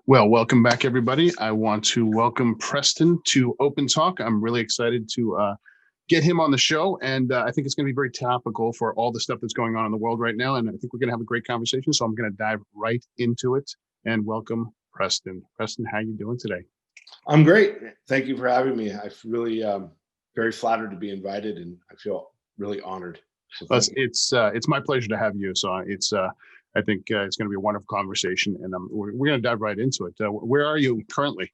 Well, welcome back, everybody. I want to welcome Preston to Open Talk. I'm really excited to get him on the show, and I think it's going to be very topical for all the stuff that's going on in the world right now, and I think we're going to have a great conversation, so I'm going to dive right into it and welcome Preston. Preston, how you doing today? I'm great. Thank you for having me. I really very flattered to be invited, and I feel really honored. So Well, thank you. it's my pleasure to have you. So I think it's going to be a wonderful conversation, and we're going to dive right into it. Where are you currently?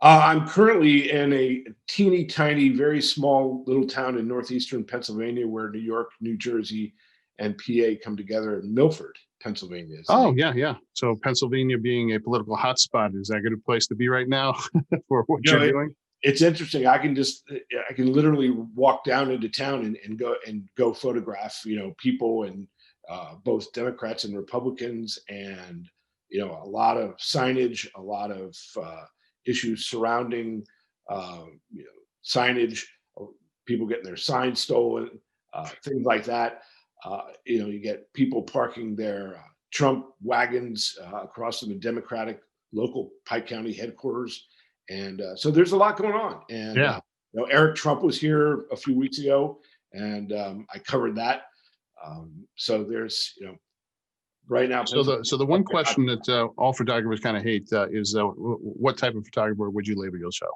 I'm currently in a teeny tiny, very small little town in northeastern Pennsylvania, where New York, New Jersey, and PA come together. In Milford, Pennsylvania is the Oh, name. yeah. So Pennsylvania being a political hotspot, is that a good place to be right now for what You you're know, it, doing? it's interesting. I can literally walk down into town and go photograph, people and both Democrats and Republicans, and a lot of signage, a lot of issues surrounding signage, uh, people getting their signs stolen, things like that. You get people parking their Trump wagons across from the Democratic local Pike County headquarters, and so there's a lot going on. And Yeah. Eric Trump was here a few weeks ago, and I covered that. So there's right now. So the one question that all photographers kind of hate is what type of photographer would you label yourself?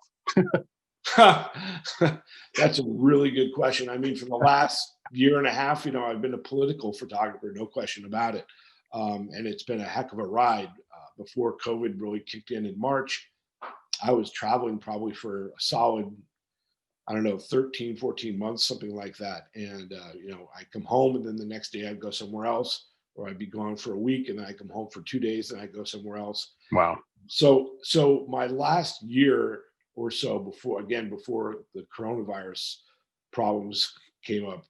That's a really good question. I mean, for the last year and a half, I've been a political photographer, no question about it. And it's been a heck of a ride. Before COVID really kicked in March, I was traveling probably for a solid, I don't know, 13, 14 months, something like that. And, I come home, and then the next day I'd go somewhere else, or I'd be gone for a week, and then I come home for 2 days, and I go somewhere else. Wow. So my last year or so before the coronavirus problems came up,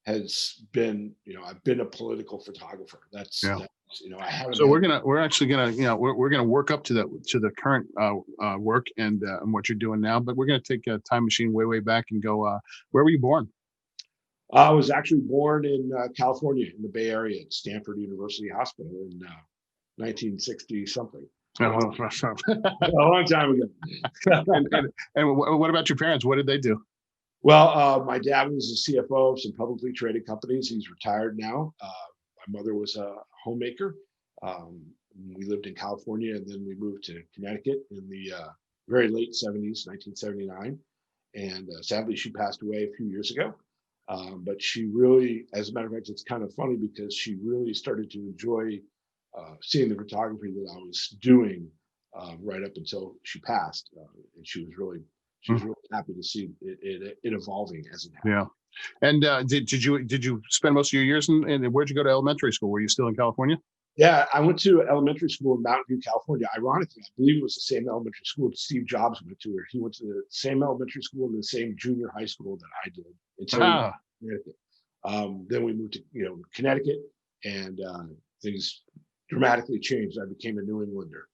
has been, I've been a political photographer. Yeah. I haven't. So we're actually gonna we're gonna work up to the current work and what you're doing now, but we're gonna take a time machine way back and go. Where were you born? I was actually born in California, in the Bay Area, at Stanford University Hospital in 1960 something. Oh, A long time ago. and what about your parents? What did they do? Well, my dad was the CFO of some publicly traded companies. He's retired now. My mother was a homemaker. Um, we lived in California, and then we moved to Connecticut in the very late 70s, 1979. And sadly, she passed away a few years ago. But she really, as a matter of fact, it's kind of funny because she really started to enjoy seeing the photography that I was doing right up until she passed. And she was really happy to see it evolving as it happened. Yeah. And did you spend most of your years in where'd you go to elementary school? Were you still in California? Yeah, I went to elementary school in Mountain View, California. Ironically, I believe it was the same elementary school that Steve Jobs went to. Where he went to the same elementary school and the same junior high school that I did until we moved to Connecticut. Then we moved to Connecticut, and things dramatically changed. I became a New Englander.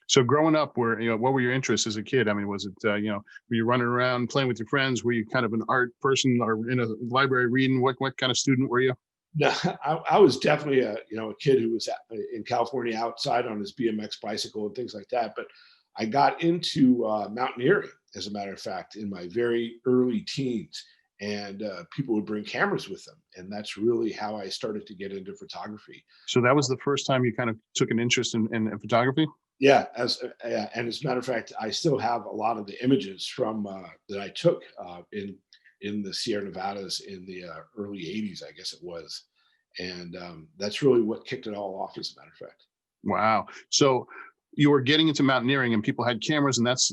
So growing up, what were your interests as a kid? I mean, was it were you running around playing with your friends? Were you kind of an art person or in a library reading? What kind of student were you? No, I was definitely a kid who was in California outside on his BMX bicycle and things like that. But I got into mountaineering, as a matter of fact, in my very early teens, and people would bring cameras with them, and that's really how I started to get into photography. So that was the first time you kind of took an interest in photography? Yeah, and as a matter of fact, I still have a lot of the images from that I took in the Sierra Nevadas in the early '80s, I guess it was, and that's really what kicked it all off. As a matter of fact. Wow. So you were getting into mountaineering, and people had cameras, and that's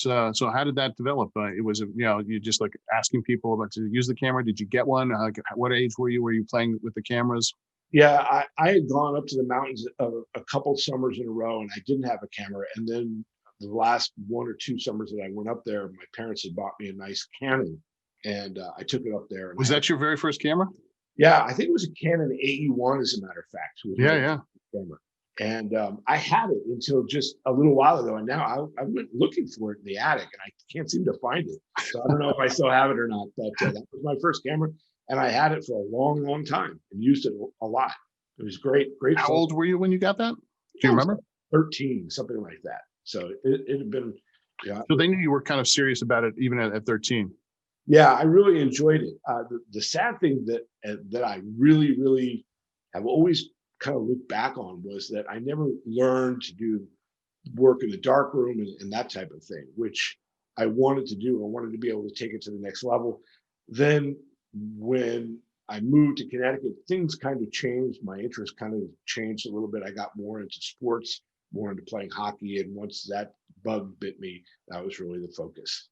so how did that develop? It was you just like asking people about to use the camera. Did you get one? Like, what age were you? Were you playing with the cameras? Yeah, I had gone up to the mountains a couple summers in a row, and I didn't have a camera. And then the last 1 or 2 summers that I went up there, my parents had bought me a nice Canon, and I took it up there. And Was that your very first camera? Yeah, I think it was a Canon 81, as a matter of fact. Yeah. Camera. And I had it until just a little while ago, and now I went looking for it in the attic, and I can't seem to find it. So I don't know if I still have it or not, but that was my first camera, and I had it for a long, long time and used it a lot. It was great. How old were you when you got that? Do you remember? 13, something like that. So it had been, yeah. So they knew you were kind of serious about it even at 13. Yeah, I really enjoyed it. The sad thing that I really, really have always kind of looked back on was that I never learned to do work in the dark room and that type of thing, which I wanted to do. I wanted to be able to take it to the next level. Then when I moved to Connecticut, things kind of changed. My interest kind of changed a little bit. I got more into sports, more into playing hockey. And once that bug bit me, that was really the focus.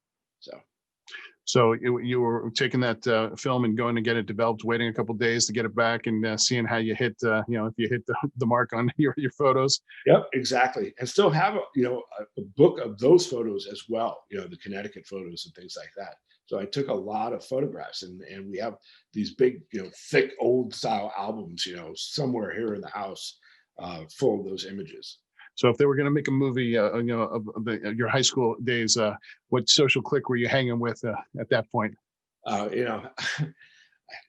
So you were taking that film and going to get it developed, waiting a couple of days to get it back, and seeing how you hit, if you hit the mark on your photos. Yep, exactly. And still have a book of those photos as well, the Connecticut photos and things like that. So I took a lot of photographs, and we have these big, thick old style albums, somewhere here in the house, full of those images. So if they were going to make a movie, of your high school days, what social clique were you hanging with at that point?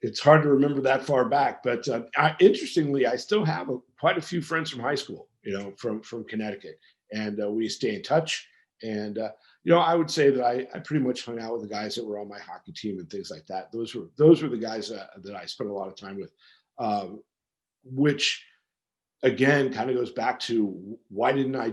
It's hard to remember that far back, but interestingly, I still have quite a few friends from high school, from Connecticut, and we stay in touch. And I would say that I pretty much hung out with the guys that were on my hockey team and things like that. Those were the guys that I spent a lot of time with, which again kind of goes back to why didn't I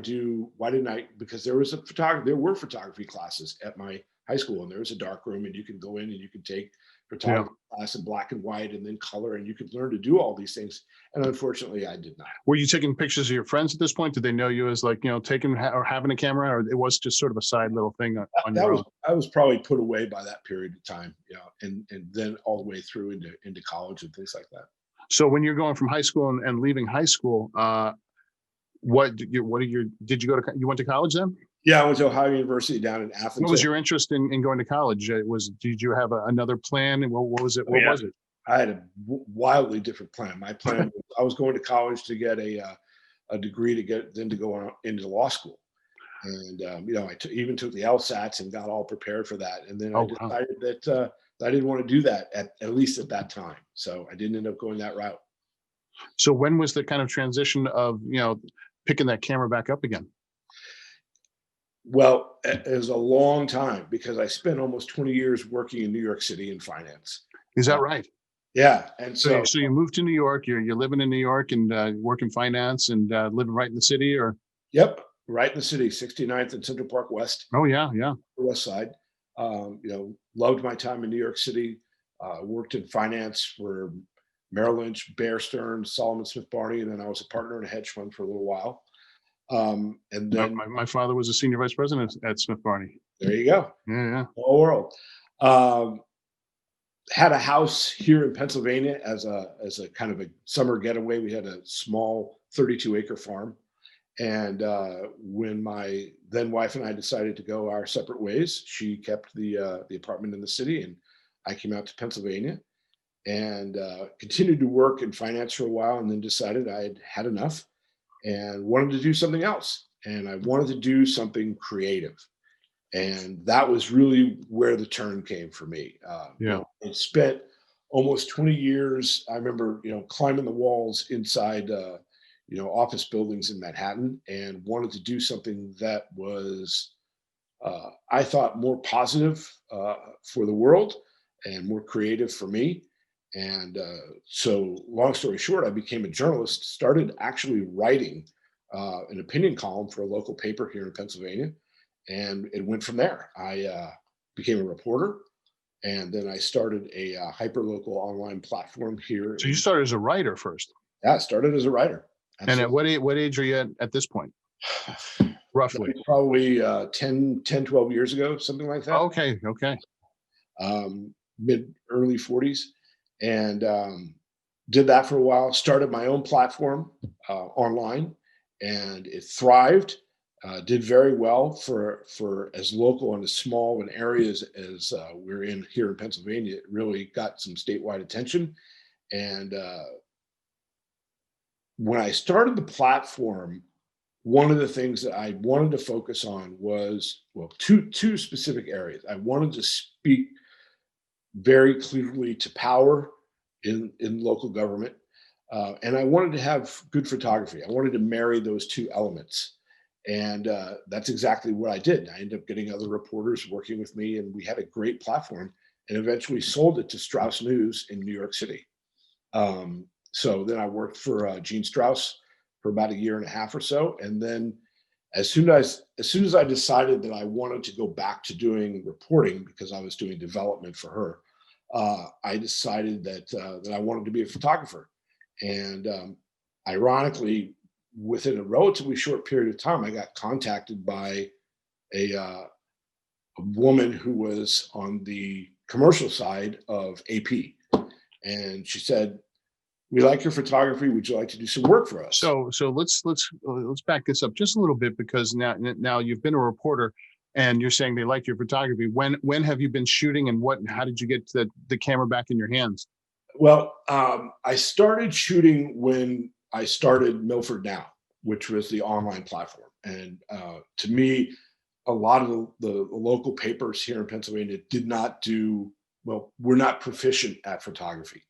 because there were photography classes at my high school, and there was a dark room, and you can go in and you can take photography class in black and white and then color, and you could learn to do all these things. And unfortunately I did not. Were you taking pictures of your friends at this point? Did they know you as taking or having a camera, or it was just sort of a side little thing on your own? I was probably put away by that period of time, and then all the way through into college and things like that. So when you're going from high school and leaving high school, did you went to college then? Yeah, I went to Ohio University down in Athens. What was your interest in going to college? Did you have another plan? What was it? What was it? I had a wildly different plan. My plan was I was going to college to get a degree to go on into law school. And, I even took the LSATs and got all prepared for that. And then I decided that I didn't want to do that at least at that time. So I didn't end up going that route. So when was the kind of transition of, picking that camera back up again? Well, it was a long time because I spent almost 20 years working in New York City in finance. Is that right? Yeah. And so you moved to New York, you're living in New York and working finance and living right in the city, or? Yep. Right in the city, 69th and Central Park West. Oh yeah. Yeah. West Side. Loved my time in New York City. Worked in finance for Merrill Lynch, Bear Stearns, Solomon Smith Barney, and then I was a partner in a hedge fund for a little while. And then my father was a senior vice president at Smith Barney. There you go. Yeah. Whole world. Had a house here in Pennsylvania as a kind of a summer getaway. We had a small 32-acre farm. And when my then wife and I decided to go our separate ways, she kept the apartment in the city, and I came out to Pennsylvania and continued to work in finance for a while, and then decided I had had enough and wanted to do something else. And I wanted to do something creative. And that was really where the turn came for me. I spent almost 20 years. I remember, climbing the walls inside office buildings in Manhattan, and wanted to do something that was, I thought, more positive for the world and more creative for me. And so long story short, I became a journalist, started actually writing an opinion column for a local paper here in Pennsylvania. And it went from there. I became a reporter, and then I started a hyperlocal online platform here. So you started as a writer first? Yeah, I started as a writer. Absolutely. And at what age are you at this point? Roughly. Probably 10, 12 years ago, something like that. Okay. Early 40s. And did that for a while, started my own platform online, and it thrived, did very well for as local and as small an area as we're in here in Pennsylvania. It really got some statewide attention. And when I started the platform, one of the things that I wanted to focus on was, two specific areas. I wanted to speak very clearly to power in local government. And I wanted to have good photography. I wanted to marry those two elements. And that's exactly what I did. I ended up getting other reporters working with me, and we had a great platform, and eventually sold it to Straus News in New York City. So then I worked for Gene Straus for about a year and a half or so. And then as soon as I decided that I wanted to go back to doing reporting because I was doing development for her, I decided that I wanted to be a photographer. And ironically, within a relatively short period of time, I got contacted by a woman who was on the commercial side of AP, and she said, "We like your photography. Would you like to do some work for us?" So let's back this up just a little bit, because now you've been a reporter and you're saying they like your photography. When have you been shooting, and how did you get the camera back in your hands? Well, I started shooting when I started MilfordNow, which was the online platform. And to me, a lot of the local papers here in Pennsylvania did not do well. We're not proficient at photography.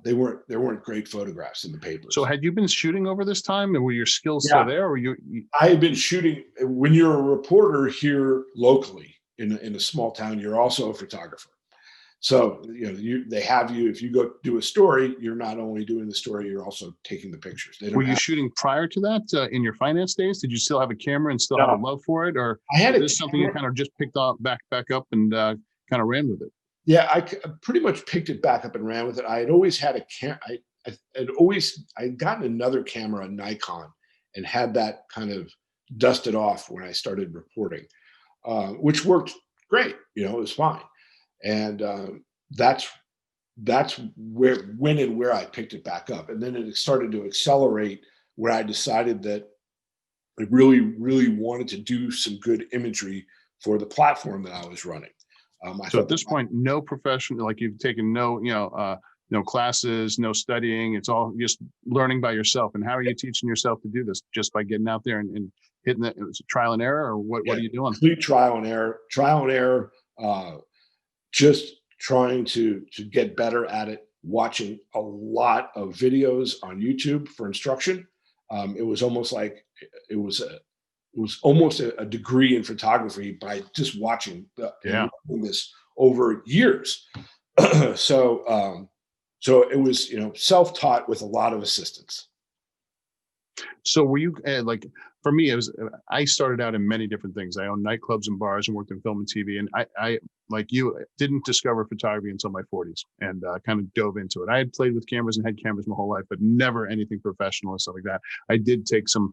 There weren't great photographs in the So papers. had you been shooting over this time, and were your skills still Yeah, there, or I had been shooting. When you're a reporter here locally in a small town, you're also a photographer. So they have you, if you go do a story, you're not only doing the story, you're also taking the pictures. They were don't you have shooting prior to that, in your finance days? Did you still have a camera and still have a no. love for it, or I had was a this something you camera. kind of just picked up back up and kind of ran with it? Yeah, I pretty much picked it back up and ran with it. I had always had a cam. I'd gotten another camera, a Nikon, and had that kind of dusted off when I started reporting, which worked great. It was fine. And that's that's where I picked it back up, and then it started to accelerate where I decided that I really wanted to do some good imagery for the platform that I was running. I So at thought that this point, no profession, like you've taken no classes, no studying. It's all just learning by yourself. And how are you teaching yourself to do this? Just by getting out there and hitting it? It's trial and error, or what yeah, are you doing? complete trial and error, just trying to get better at it. Watching a lot of videos on YouTube for instruction. It was almost like it was a it was almost a degree in photography by just watching and Yeah. learning this over years. So it was self-taught with a lot of assistance. So were you like, for me, it was, I started out in many different things. I owned nightclubs and bars and worked in film and TV. And I like you, didn't discover photography until my 40s, and kind of dove into it. I had played with cameras and had cameras my whole life, but never anything professional and stuff like that. I did take some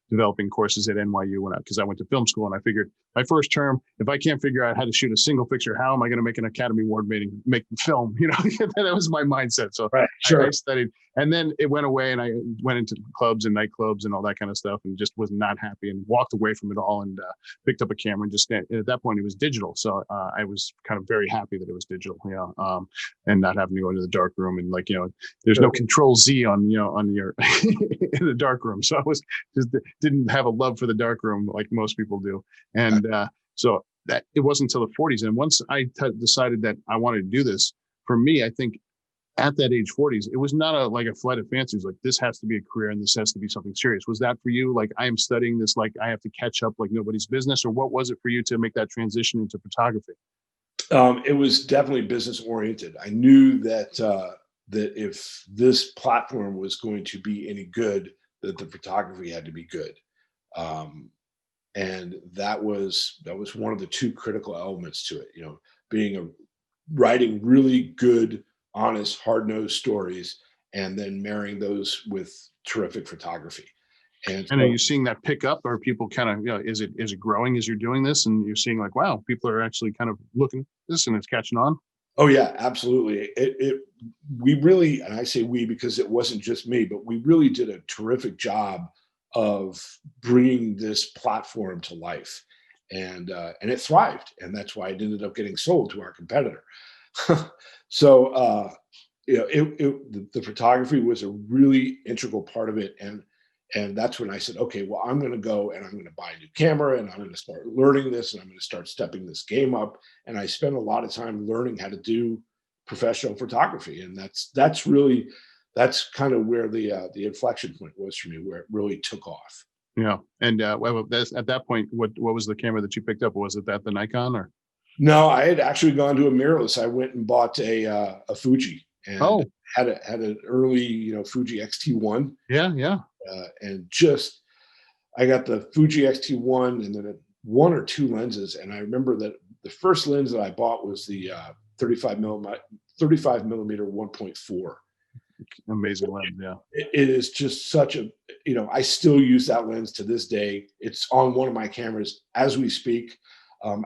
developing courses at NYU because I went to film school, and I figured my first term, if I can't figure out how to shoot a single picture, how am I going to make an Academy Award making film? That was my mindset. So Right. I Sure. studied, and then it went away, and I went into clubs and nightclubs and all that kind of stuff, and just was not happy and walked away from it all, and picked up a camera and just at that point it was digital. So I was kind of very happy that it was digital, and not having to go into the dark room, and there's no Sure. control Z on your in the dark room. So I was just didn't have a love for the dark room like most people do. And so that it wasn't until the 40s. And once I decided that I wanted to do this, for me, I think at that age 40s, it was not like a flight of fancy. It was like, this has to be a career and this has to be something serious. Was that for you? Like, I am studying this, like I have to catch up like nobody's business, or what was it for you to make that transition into photography? It was definitely business oriented. I knew that if this platform was going to be any good, that the photography had to be good. Um, and that was one of the two critical elements to it. Being a writing really good, honest, hard-nosed stories, and then marrying those with terrific photography. And And are so, you seeing that pick up? Or people kind of, is it growing as you're doing this, and you're seeing like, wow, people are actually kind of looking at this and it's catching on? oh yeah, absolutely. We really, and I say we because it wasn't just me, but we really did a terrific job of bringing this platform to life, and it thrived, and that's why it ended up getting sold to our competitor. So the photography was a really integral part of it, and that's when I said, okay, well, I'm going to go and I'm going to buy a new camera, and I'm going to start learning this, and I'm going to start stepping this game up. And I spent a lot of time learning how to do professional photography, and that's kind of where the inflection point was for me, where it really took off. Yeah. And at that point, what was the camera that you picked up? Was it the Nikon or? No, I had actually gone to a mirrorless. I went and bought a Fuji and Oh, had an early, Fuji X-T1, yeah. and just I got the Fuji X-T1 and then one or two lenses. And I remember that the first lens that I bought was the 35 millimeter 1.4. Amazing lens. Yeah. It is just such a, I still use that lens to this day. It's on one of my cameras as we speak.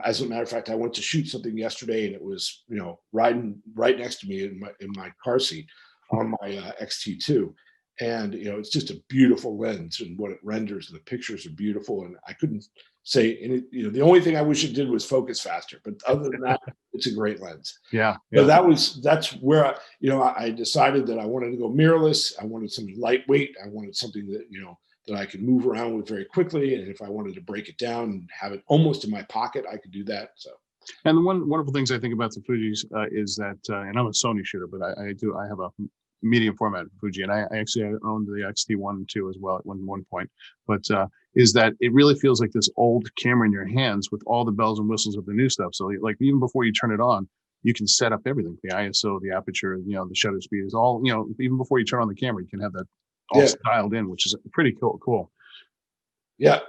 As a matter of fact, I went to shoot something yesterday, and it was, riding right next to me in my car seat on my XT2, and it's just a beautiful lens, and what it renders. The pictures are beautiful, and I couldn't say any. The only thing I wish it did was focus faster, but other than that, it's a great lens. Yeah. So that's where I decided that I wanted to go mirrorless. I wanted something lightweight. I wanted something that that I could move around with very quickly, and if I wanted to break it down and have it almost in my pocket, I could do that. So. And the one wonderful things I think about the Fujis is that, and I'm a Sony shooter, but I have a medium format Fuji, and I actually owned the XT1 too as well at one point. But is that it really feels like this old camera in your hands with all the bells and whistles of the new stuff. So like even before you turn it on, you can set up everything: the ISO, the aperture, the shutter speed is all, even before you turn on the camera, you can have that all dialed in, which is pretty cool. Yeah,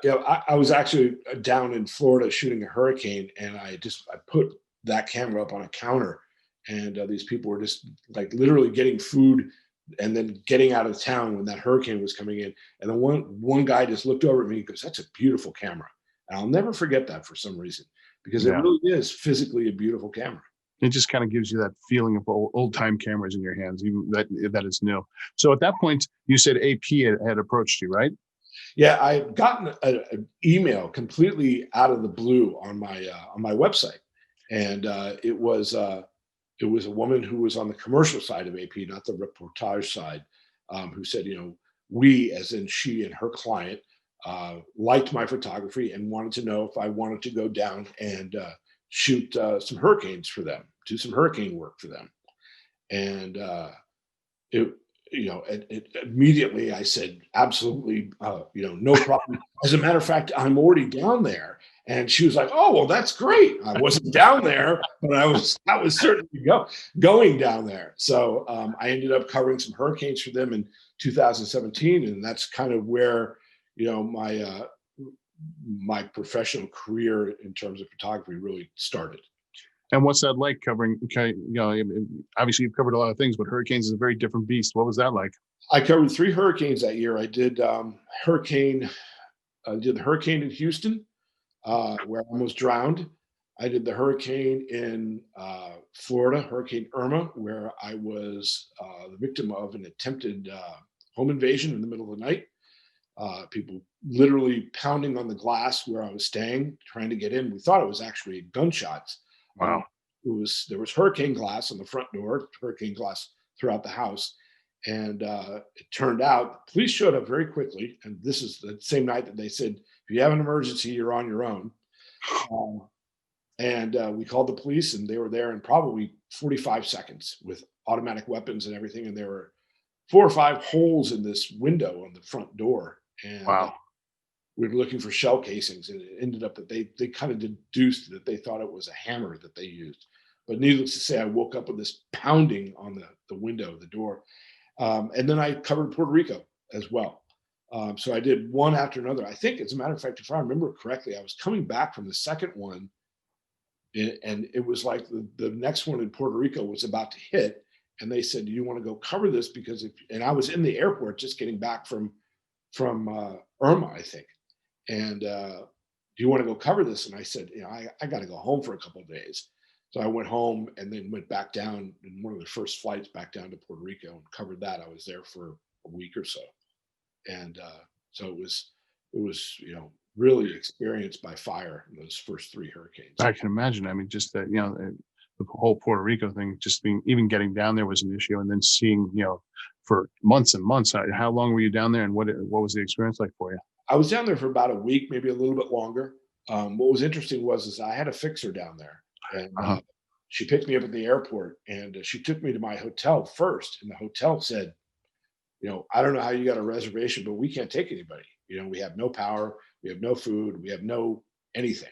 I was actually down in Florida shooting a hurricane, and I put that camera up on a counter, and these people were just like literally getting food and then getting out of town when that hurricane was coming in. And then one guy just looked over at me and goes, "That's a beautiful camera." And I'll never forget that for some reason, because it really is physically a beautiful camera. It just kind of gives you that feeling of old time cameras in your hands, even that is new. So at that point, you said AP had approached you, right? Yeah, I had gotten an email completely out of the blue on my website, and it was a woman who was on the commercial side of AP, not the reportage side, who said, we, as in she and her client, liked my photography and wanted to know if I wanted to go down and shoot some hurricanes for them, do some hurricane work for them. And it, immediately I said, absolutely, no problem. As a matter of fact, I'm already down there. And she was like, "Oh, well, that's great. I wasn't down there, but I was certainly going down there." So I ended up covering some hurricanes for them in 2017, and that's kind of where my professional career in terms of photography really started. And what's that like covering? Okay, obviously you've covered a lot of things, but hurricanes is a very different beast. What was that like? I covered 3 hurricanes that year. I did the hurricane in Houston, where I almost drowned. I did the hurricane in Florida, Hurricane Irma, where I was the victim of an attempted home invasion in the middle of the night. People literally pounding on the glass where I was staying, trying to get in. We thought it was actually gunshots. Wow. There was hurricane glass on the front door, hurricane glass throughout the house. And it turned out the police showed up very quickly. And this is the same night that they said, if you have an emergency, you're on your own. And we called the police, and they were there in probably 45 seconds with automatic weapons and everything. And there were 4 or 5 holes in this window on the front door. And Wow. we were looking for shell casings, and it ended up that they kind of deduced that they thought it was a hammer that they used. But needless to say, I woke up with this pounding on the window, the door. And then I covered Puerto Rico as well. So I did one after another. I think, as a matter of fact, if I remember correctly, I was coming back from the second one, and it was like the next one in Puerto Rico was about to hit. And they said, "Do you want to go cover this?" Because and I was in the airport just getting back from Irma, I think. And do you want to go cover this? And I said, I got to go home for a couple of days. So I went home and then went back down in one of the first flights back down to Puerto Rico and covered that. I was there for a week or so. And so it was, really experienced by fire in those first 3 hurricanes. I can imagine. I mean, just that, the whole Puerto Rico thing, just even getting down there was an issue. And then seeing, for months and months, how long were you down there, and what was the experience like for you? I was down there for about a week, maybe a little bit longer. What was interesting is I had a fixer down there, and she picked me up at the airport, and she took me to my hotel first. And the hotel said, I don't know how you got a reservation, but we can't take anybody. We have no power, we have no food, we have no anything.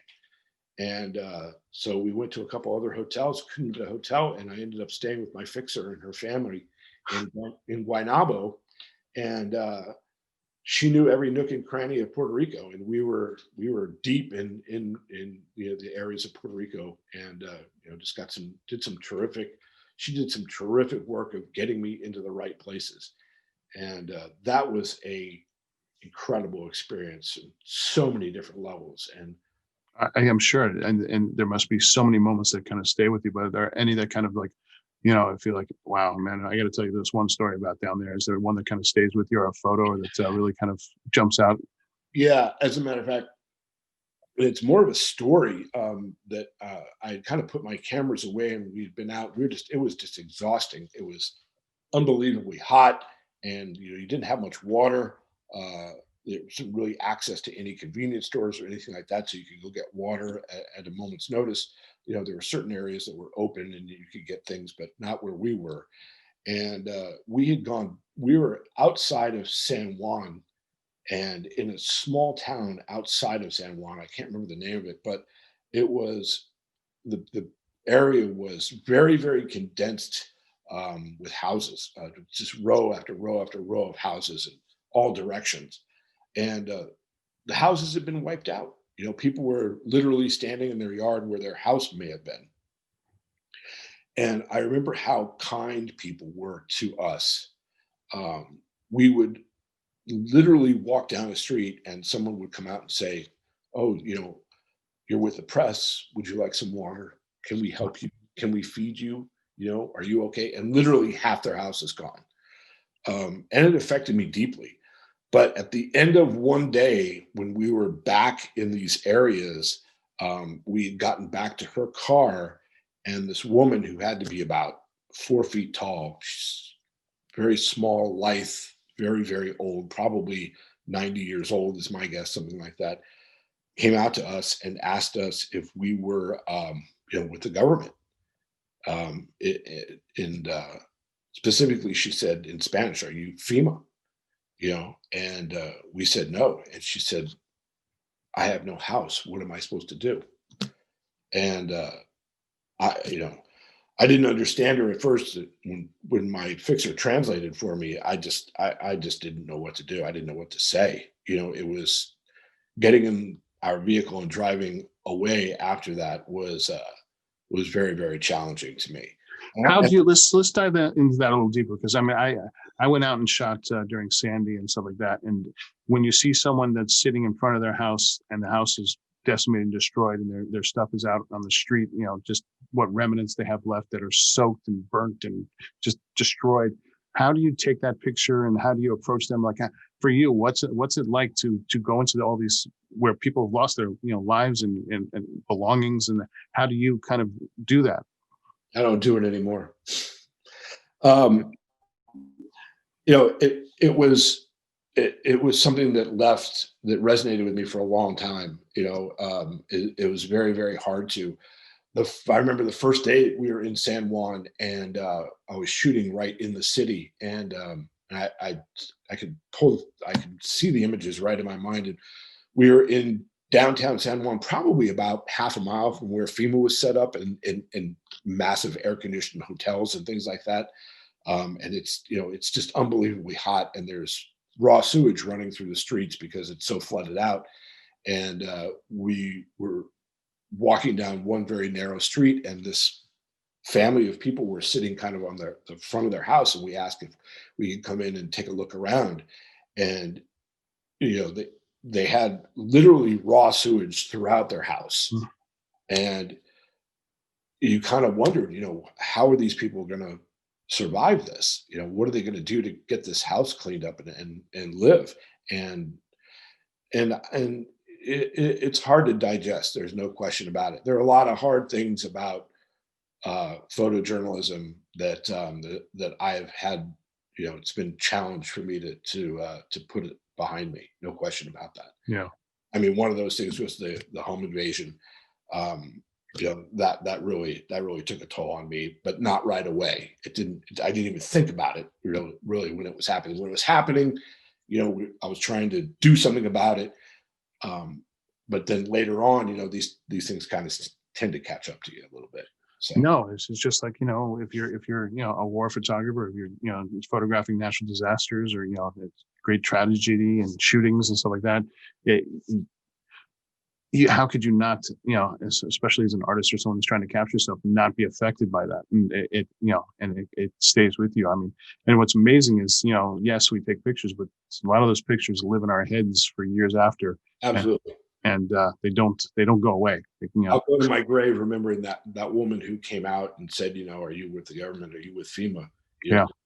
And so we went to a couple other hotels, couldn't get a hotel, and I ended up staying with my fixer and her family in Guaynabo. And she knew every nook and cranny of Puerto Rico, and we were deep in the areas of Puerto Rico, and just she did some terrific work of getting me into the right places, and that was a incredible experience in so many different levels. And I am sure, and there must be so many moments that kind of stay with you. But are there any that kind of like, I feel like, wow, man, I got to tell you this one story about down there. Is there one that kind of stays with you, or a photo that really kind of jumps out? yeah, as a matter of fact, it's more of a story that I kind of put my cameras away and we'd been out. It was just exhausting. It was unbelievably hot, and you didn't have much water. There wasn't really access to any convenience stores or anything like that, so you could go get water at a moment's notice. There were certain areas that were open and you could get things, but not where we were. And we were outside of San Juan, and in a small town outside of San Juan. I can't remember the name of it, but it was the area was very, very condensed, with houses, just row after row after row of houses in all directions. And the houses had been wiped out. People were literally standing in their yard where their house may have been. And I remember how kind people were to us. We would literally walk down the street and someone would come out and say, "Oh, you're with the press. Would you like some water? Can we help you? Can we feed you? Are you okay?" And literally half their house is gone. And it affected me deeply. But at the end of one day, when we were back in these areas, we had gotten back to her car, and this woman who had to be about 4 feet tall, she's very small, lithe, very, very old, probably 90 years old is my guess, something like that, came out to us and asked us if we were, with the government. And specifically, she said in Spanish, "Are you FEMA?" And we said no. And she said, "I have no house. What am I supposed to do?" And I, I didn't understand her at first. When my fixer translated for me, I just didn't know what to do. I didn't know what to say. It was getting in our vehicle and driving away after that was very, very challenging to me. How do you let's dive into that a little deeper, because I mean I went out and shot during Sandy and stuff like that, and when you see someone that's sitting in front of their house and the house is decimated and destroyed and their stuff is out on the street, just what remnants they have left that are soaked and burnt and just destroyed. How do you take that picture and how do you approach them? Like, for you, what's it like to go into all these where people have lost their lives and belongings, and how do you kind of do that? I don't do it anymore. Um, it was something that resonated with me for a long time. It was very, very hard to. I remember the first day we were in San Juan, and I was shooting right in the city, and I could see the images right in my mind, and we were in downtown San Juan, probably about half a mile from where FEMA was set up, and massive air conditioned hotels and things like that. And it's just unbelievably hot, and there's raw sewage running through the streets because it's so flooded out. And we were walking down one very narrow street, and this family of people were sitting kind of on the front of their house, and we asked if we could come in and take a look around. And they had literally raw sewage throughout their house. Mm. And you kind of wondered, how are these people going to survive this? What are they going to do to get this house cleaned up and live? And it's hard to digest. There's no question about it. There are a lot of hard things about photojournalism that I've had. It's been challenged for me to put it behind me. No question about that. Yeah. I mean, one of those things was the home invasion. that really took a toll on me, but not right away. I didn't even think about it really when it was happening. When it was happening, I was trying to do something about it. But then later on, these things kind of tend to catch up to you a little bit. So No, it's just like, if you're a war photographer, if you're photographing natural disasters or great tragedy and shootings and stuff like that, how could you not, especially as an artist or someone who's trying to capture yourself, not be affected by that? And it stays with you. I mean, and what's amazing is, yes, we take pictures, but a lot of those pictures live in our heads for years after. absolutely. And they don't go away. I'll go to my grave remembering that woman who came out and said, are you with the government? Are you with FEMA?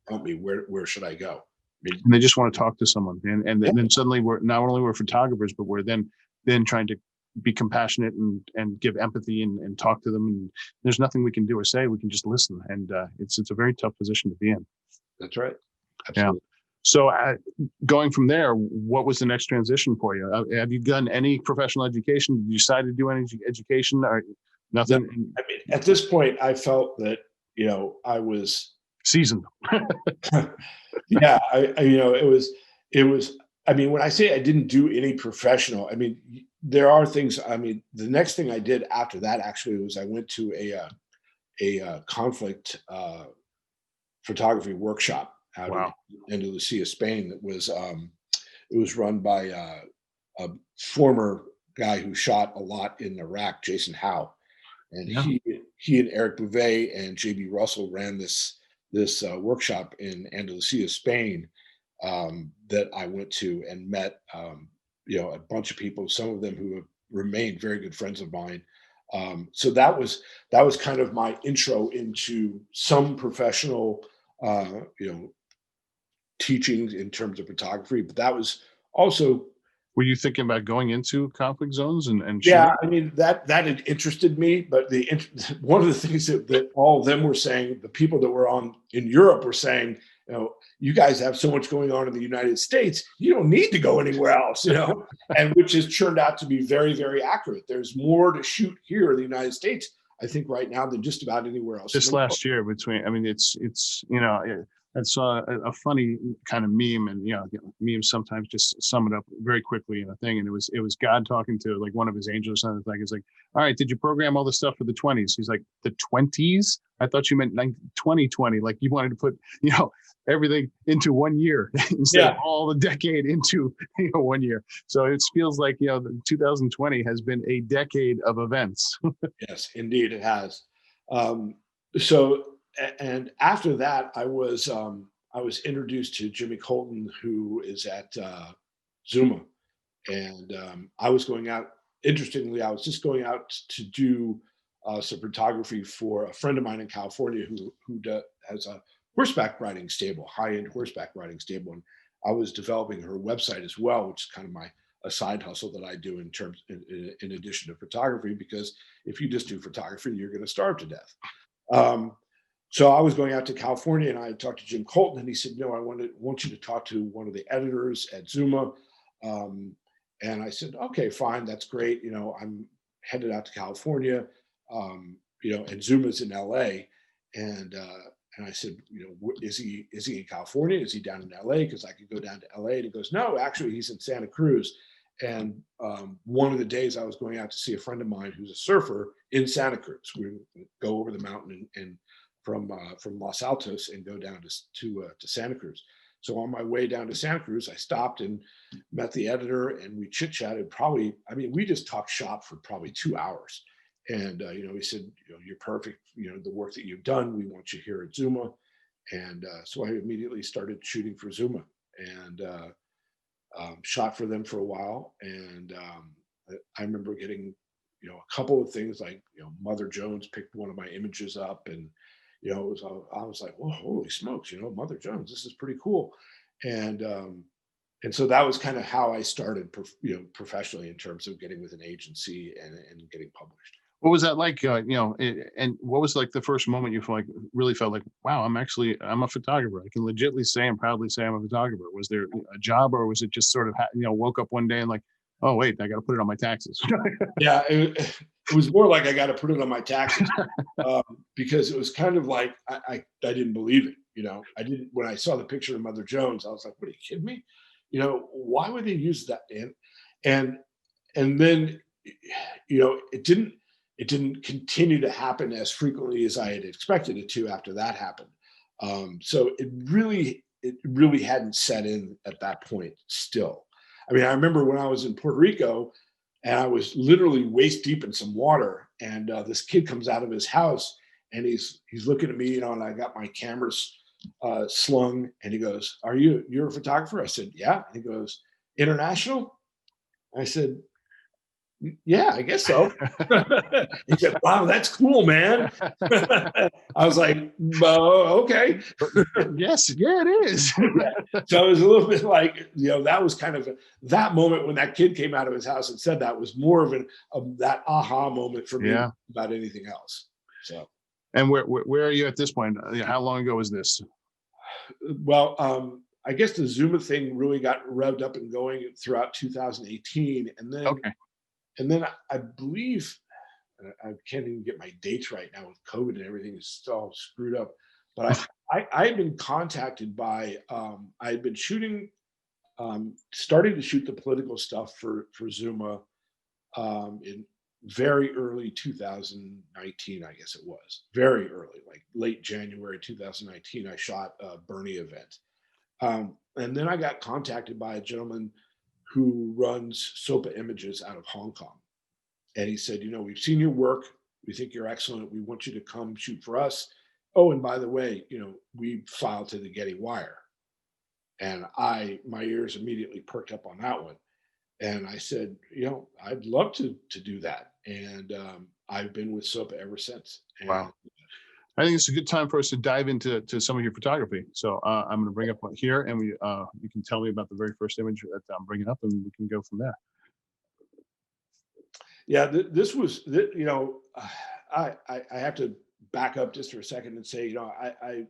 Help me. Where should I go? And they just want to talk to someone. And then suddenly we're photographers, but we're then trying to be compassionate and give empathy and talk to them. And there's nothing we can do or say. We can just listen. And it's a very tough position to be in. That's right. Absolutely. Yeah. So going from there, what was the next transition for you? Have you done any professional education? Did you decide to do any education or nothing? I mean, at this point, I felt that, I was seasoned. Yeah. It was, I mean, when I say I didn't do any professional, I mean, there are things, I mean, the next thing I did after that actually was I went to a conflict photography workshop out in Andalusia, Spain. That was it was run by a former guy who shot a lot in Iraq, Jason Howe, and he and Eric Bouvet and JB Russell ran this workshop in Andalusia, Spain, that I went to and met a bunch of people, some of them who have remained very good friends of mine. So that was kind of my intro into some professional teachings in terms of photography, but that was also. Were you thinking about going into conflict zones and yeah, I mean, that had interested me, but one of the things that all of them were saying, the people that were in Europe were saying, you guys have so much going on in the United States, you don't need to go anywhere else, and which has turned out to be very, very accurate. There's more to shoot here in the United States, I think, right now than just about anywhere else. This last year I saw a funny kind of meme, and memes sometimes just sum it up very quickly in a thing. And it was God talking to like one of his angels or something. Like, it's like, all right, did you program all the stuff for the 20s? He's like, the 20s? I thought you meant 2020. Like you wanted to put everything into 1 year instead of all the decade into 1 year. So it feels like 2020 has been a decade of events. Yes, indeed, it has. And after that, I was introduced to Jimmy Colton, who is at Zuma, and I was going out. Interestingly, I was just going out to do some photography for a friend of mine in California who has a horseback riding stable, high-end horseback riding stable, and I was developing her website as well, which is kind of a side hustle that I do in addition to photography, because if you just do photography, you're going to starve to death. So I was going out to California, and I talked to Jim Colton, and he said, "No, I want you to talk to one of the editors at Zuma." And I said, "Okay, fine, that's great. I'm headed out to California, and Zuma's in LA." And I said, "Is he in California? Is he down in LA? Because I could go down to LA." And he goes, "No, actually, he's in Santa Cruz." And one of the days I was going out to see a friend of mine who's a surfer in Santa Cruz. We would go over the mountain and from Los Altos and go down to Santa Cruz. So on my way down to Santa Cruz, I stopped and met the editor, and we chit-chatted we just talked shop for probably 2 hours. And, he said, "You're perfect. The work that you've done, we want you here at Zuma." And so I immediately started shooting for Zuma and shot for them for a while. And I remember getting, a couple of things like, Mother Jones picked one of my images up, and I was like, "Well, holy smokes, Mother Jones, this is pretty cool." And so that was kind of how I started, professionally in terms of getting with an agency and getting published. What was that like? And what was like the first moment you really felt like, wow, I'm a photographer. I can legitimately say and proudly say I'm a photographer. Was there a job, or was it just sort of, woke up one day and like, oh wait, I got to put it on my taxes? Yeah, It was more like I got to put it on my taxes because it was kind of like I didn't believe it. I didn't when I saw the picture of Mother Jones. I was like, "What are you kidding me? Why would they use that?" And and then it didn't continue to happen as frequently as I had expected it to after that happened. So it really hadn't set in at that point still. I mean, I remember when I was in Puerto Rico and I was literally waist deep in some water, and this kid comes out of his house and he's looking at me, and I got my cameras slung, and he goes, "You're a photographer?" I said, "Yeah." And he goes, "International?" I said, "Yeah, I guess so." He said, "Wow, that's cool, man." I was like, okay." Yes, yeah, it is. So it was a little bit like, that was kind of that moment when that kid came out of his house and said that was more of that aha moment for me Yeah. about anything else. So, And where are you at this point? How long ago was this? well, I guess the Zuma thing really got revved up and going throughout 2018, and then Okay. I believe I can't even get my dates right now with COVID and everything is all screwed up. But I had been contacted by I had been shooting, starting to shoot the political stuff for Zuma in very early 2019, I guess it was very early, like late January 2019. I shot a Bernie event, and then I got contacted by a gentleman who runs SOPA Images out of Hong Kong. And he said, "We've seen your work. We think you're excellent. We want you to come shoot for us. Oh, and by the way, we filed to the Getty Wire." And my ears immediately perked up on that one. And I said, "I'd love to do that." And I've been with SOPA ever since. And Wow. I think it's a good time for us to dive into some of your photography. So I'm going to bring up one here, and you can tell me about the very first image that I'm bringing up, and we can go from there. yeah, this was, I have to back up just for a second and say, I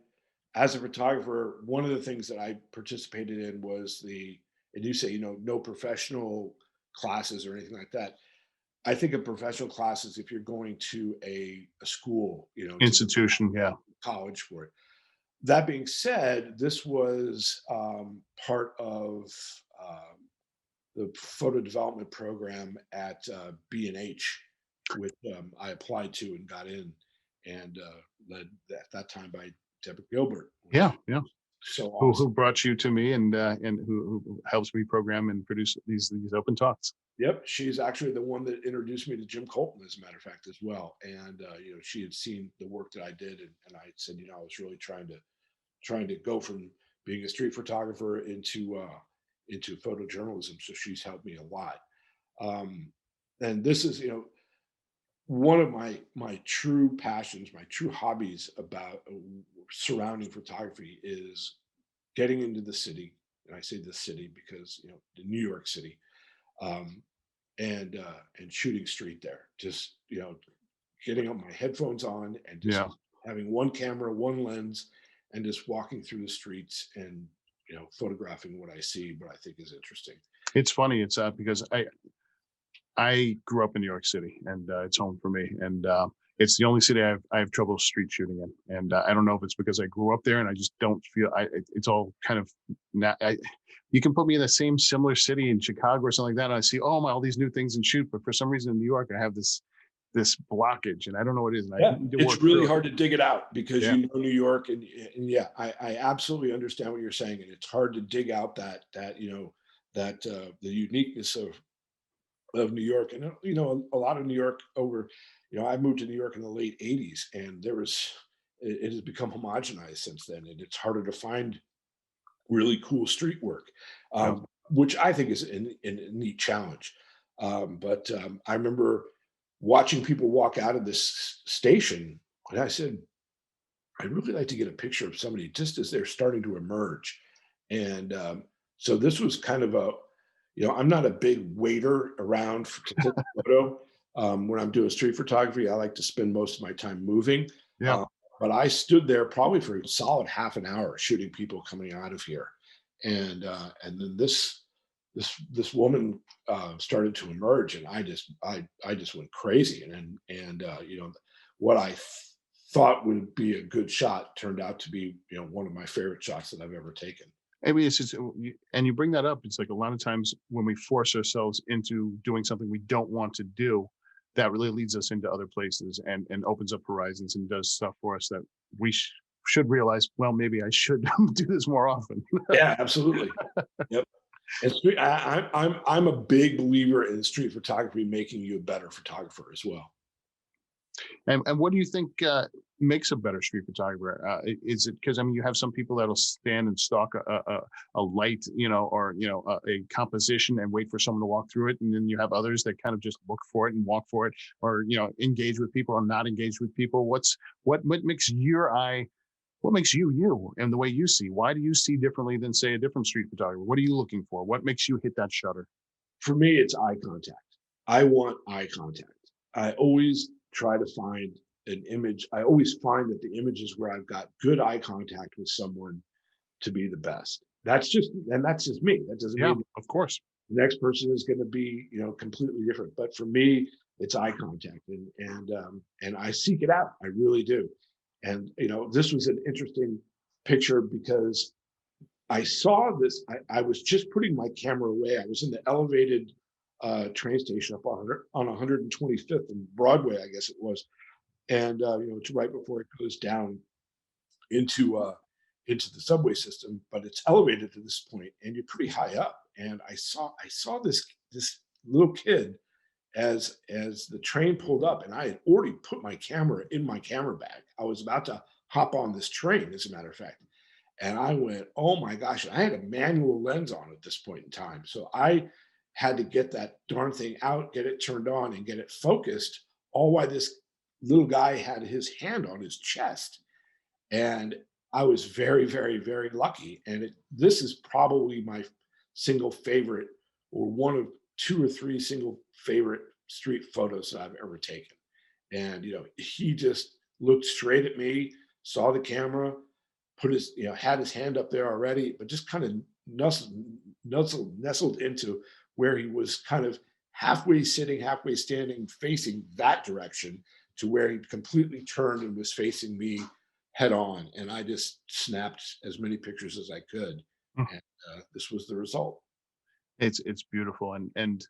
as a photographer, one of the things that I participated in was and you say, no professional classes or anything like that. I think of professional classes if you're going to a school, to Institution, yeah. college for it. That being said, this was part of um, the photo development program at B&H, which I applied to and got in, and led at that time by Deborah Gilbert, which Yeah, was yeah. so Who awesome. brought you to me, and who helps me program and produce these open talks? Yep, she's actually the one that introduced me to Jim Colton, as a matter of fact, as well. And she had seen the work that I did, and I said, I was really trying to go from being a street photographer into photojournalism. So she's helped me a lot. Um, and this is, one of my true passions, my true hobbies about surrounding photography is getting into the city. And I say the city because the New York City, um, and shooting street there. Just getting up my headphones on and just Yeah. having one camera, one lens, and just walking through the streets and photographing what I see, what I think is interesting. It's funny. It's because I grew up in New York City, and it's home for me. And it's the only city I have trouble street shooting in. And I don't know if it's because I grew up there, and I just don't feel it's all kind of not. You can put me in the same similar city in Chicago or something like that, and I see all these new things and shoot. But for some reason in New York, I have this blockage, and I don't know what it is. And I Yeah, need to it's work really through it. hard to dig it out because Yeah. New York, and yeah, I absolutely understand what you're saying, and it's hard to dig out the uniqueness of New York. And a lot of New York over, I moved to New York in the late '80s, and it has become homogenized since then, and it's harder to find really cool street work, Yeah. which I think is a neat challenge. But I remember watching people walk out of this station, and I said, "I'd really like to get a picture of somebody just as they're starting to emerge." And so this was kind of I'm not a big waiter around to take a photo. When I'm doing street photography, I like to spend most of my time moving. Yeah. Uh, but I stood there probably for a solid half an hour shooting people coming out of here. And then this woman started to emerge, and I just went crazy, and what I thought would be a good shot turned out to be one of my favorite shots that I've ever taken. I mean, it's just, and you bring that up. It's like a lot of times when we force ourselves into doing something we don't want to do, that really leads us into other places and opens up horizons and does stuff for us that we should realize. Well, maybe I should do this more often. Yeah, absolutely. Yep. And I'm a big believer in street photography making you a better photographer as well. And what do you think makes a better street photographer? Is it because, I mean, you have some people that'll stand and stalk a light, or a composition and wait for someone to walk through it, and then you have others that kind of just look for it and walk for it, or engage with people or not engage with people. What makes your eye? What makes you you and the way you see? Why do you see differently than, say, a different street photographer? What are you looking for? What makes you hit that shutter? For me, it's eye contact. I want eye contact. I always try to find an image. I always find that the images where I've got good eye contact with someone to be the best. That's just me. That doesn't Yeah, mean of course. the next person is going to be, completely different. But for me, it's eye contact, and I seek it out. I really do. And this was an interesting picture because I saw this. I was just putting my camera away. I was in the elevated train station up on 125th and Broadway, I guess it was, and it's right before it goes down into into the subway system, but it's elevated to this point, and you're pretty high up. And I saw this little kid as the train pulled up, and I had already put my camera in my camera bag. I was about to hop on this train, as a matter of fact. And I went, oh my gosh, I had a manual lens on at this point in time. So I had to get that darn thing out, get it turned on, and get it focused, all while this little guy had his hand on his chest. And I was very, very, very lucky. And this is probably my single favorite, or one of two or three single favorite street photos that I've ever taken. And he just looked straight at me, saw the camera, put his, had his hand up there already, but just kind of nestled into where he was kind of halfway sitting, halfway standing, facing that direction, to where he completely turned and was facing me head on. And I just snapped as many pictures as I could. Mm. And this was the result. It's beautiful. And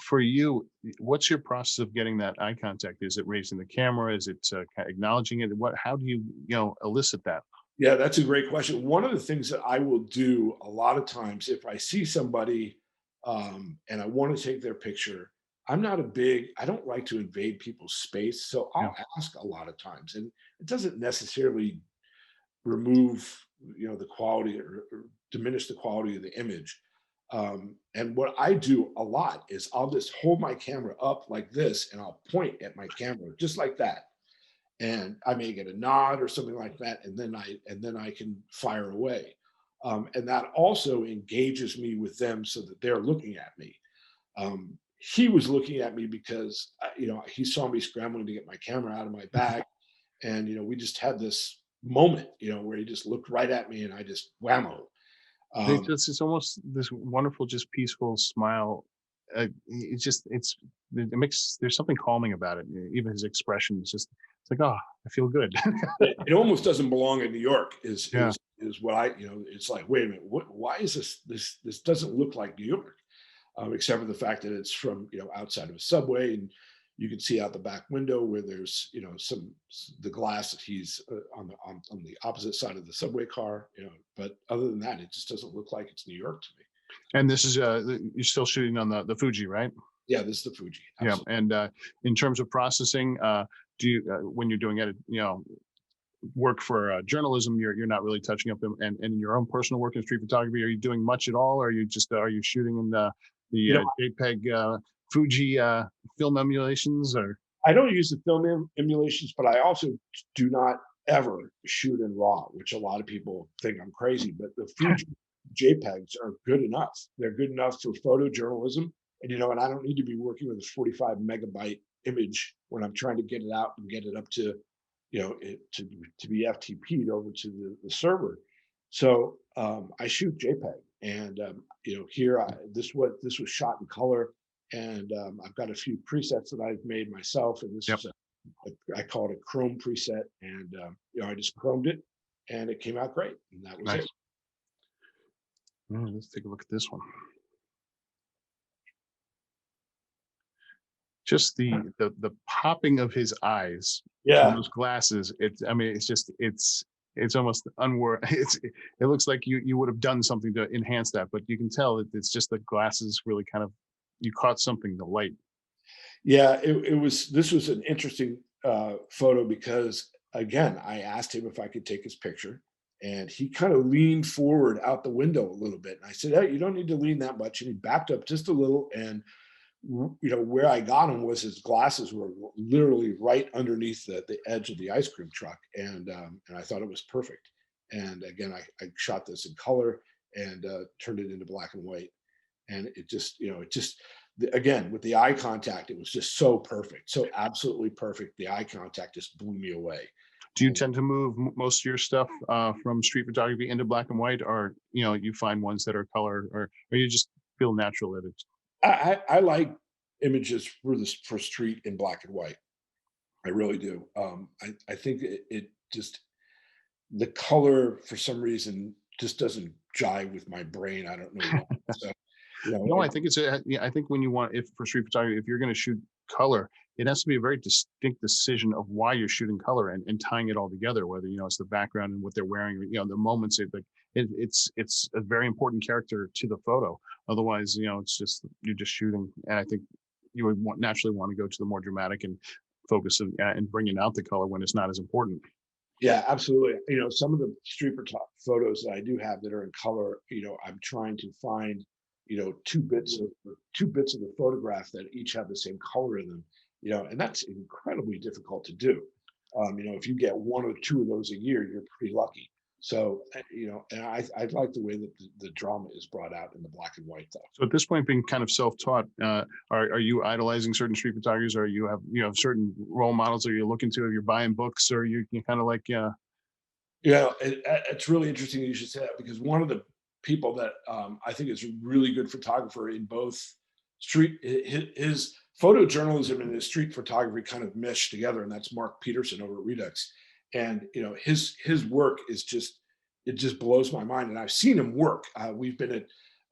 for you, what's your process of getting that eye contact? Is it raising the camera? Is it acknowledging it? How do you, elicit that? Yeah, that's a great question. One of the things that I will do a lot of times, if I see somebody and I want to take their picture, I don't like to invade people's space. So Yeah. I'll ask a lot of times. And it doesn't necessarily remove, the quality, or diminish the quality of the image. And what I do a lot is I'll just hold my camera up like this, and I'll point at my camera just like that, and I may get a nod or something like that, and then I can fire away. And that also engages me with them, so that they're looking at me. He was looking at me because he saw me scrambling to get my camera out of my bag, and we just had this moment, where he just looked right at me, and I just whammo. It's almost this wonderful, just peaceful smile. It makes, there's something calming about it. Even his expression is just, it's like, oh, I feel good. It almost doesn't belong in New York. Is Yeah. is what it's like, wait a minute, why is this doesn't look like New York, except for the fact that it's from outside of a subway, and you can see out the back window where there's the glass that he's on the opposite side of the subway car. But other than that, it just doesn't look like it's New York to me. And this is you're still shooting on the Fuji, right? Yeah, this is the Fuji. Yeah. Absolutely. And in terms of processing, do you, when you're doing edit, work for journalism, you're not really touching up them, and in your own personal work in street photography, are you doing much at all, or are you just are you shooting in the JPEG Fuji film emulations, or? I don't use the film emulations, but I also do not ever shoot in RAW, which a lot of people think I'm crazy. But the Fuji JPEGs are good enough. They're good enough for photojournalism, and I don't need to be working with a 45 megabyte image when I'm trying to get it out and get it up to, to be FTP'd over to the server. So I shoot JPEG, And here this was shot in color, and I've got a few presets that I've made myself, and this Yep. is I call it a chrome preset, and I just chromed it, and it came out great, and that was Nice. it. Let's take a look at this one. Just the popping of his eyes from Yeah, those glasses. I mean, it's almost unworthy. It looks like you would have done something to enhance that, but you can tell that it's just the glasses really kind of, you caught something, the light. yeah. This was an interesting photo because again, I asked him if I could take his picture, and he kind of leaned forward out the window a little bit. And I said, "Hey, you don't need to lean that much." And he backed up just a little, and where I got him was his glasses were literally right underneath the edge of the ice cream truck, and I thought it was perfect. And again, I shot this in color and turned it into black and white, and again with the eye contact, it was just so perfect, so absolutely perfect. The eye contact just blew me away. Do you tend to move most of your stuff from street photography into black and white, or you find ones that are color, or you just feel natural at it? I like images for street in black and white. I really do. I think it just the color for some reason just doesn't jive with my brain. I don't know why. So, No, I think yeah, I think when you want, if for street photography, if you're going to shoot color, it has to be a very distinct decision of why you're shooting color, and tying it all together, whether, it's the background and what they're wearing, the moments, it's a very important character to the photo. Otherwise, it's just, you're just shooting. And I think you would naturally want to go to the more dramatic and focus and bringing out the color when it's not as important. yeah, absolutely. Some of the street photos that I do have that are in color, I'm trying to find, two bits of the photograph that each have the same color in them, and that's incredibly difficult to do. If you get one or two of those a year, you're pretty lucky. So, and I like the way that the drama is brought out in the black and white though. So at this point, being kind of self-taught, are you idolizing certain street photographers, or you have certain role models that you're looking to? If you're buying books, or you kind of like, yeah. It's really interesting you should say that, because one of the people that I think is a really good photographer in both his photojournalism and his street photography kind of mesh together, and that's Mark Peterson over at Redux. And his work is just, it just blows my mind. And I've seen him work. We've been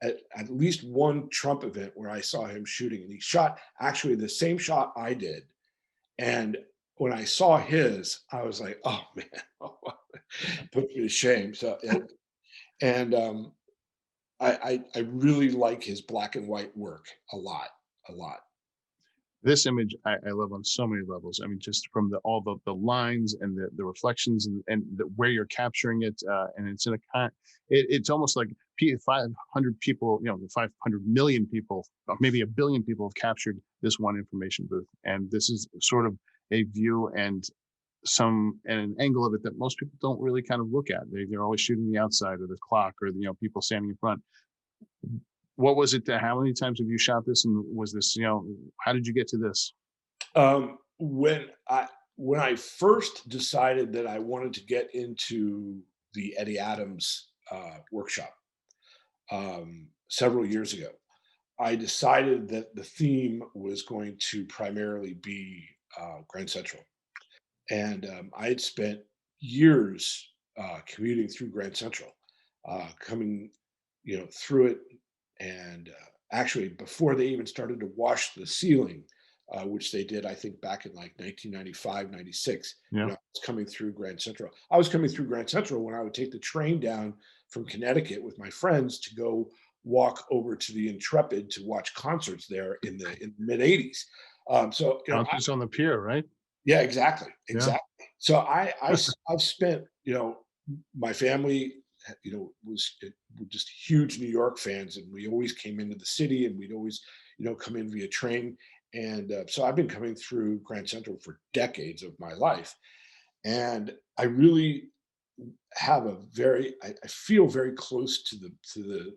at least one Trump event where I saw him shooting, and he shot actually the same shot I did. And when I saw his, I was like, "Oh man, put me to shame." So, and I really like his black and white work a lot, a lot. This image I love on so many levels. I mean, just from all the lines and the reflections, and where you're capturing it, and it's in a it's almost like 500 people, 500 million people, or maybe a billion people have captured this one information booth, and this is sort of a view and an angle of it that most people don't really kind of look at. They're always shooting the outside or the clock, or people standing in front. What was it? How many times have you shot this? And was this, how did you get to this? When I first decided that I wanted to get into the Eddie Adams workshop several years ago, I decided that the theme was going to primarily be Grand Central. And I had spent years commuting through Grand Central, coming, through it, and actually before they even started to wash the ceiling, which they did, I think, back in like 1995, 96. Yeah. I was coming through Grand Central. I was coming through Grand Central when I would take the train down from Connecticut with my friends to go walk over to the Intrepid to watch concerts there in the mid 80s. So, Concerts on the pier, right? yeah, exactly, Yeah. exactly. So I've spent, my family, were just huge New York fans, and we always came into the city, and we'd always, come in via train. And so I've been coming through Grand Central for decades of my life, and I really have I feel very close to the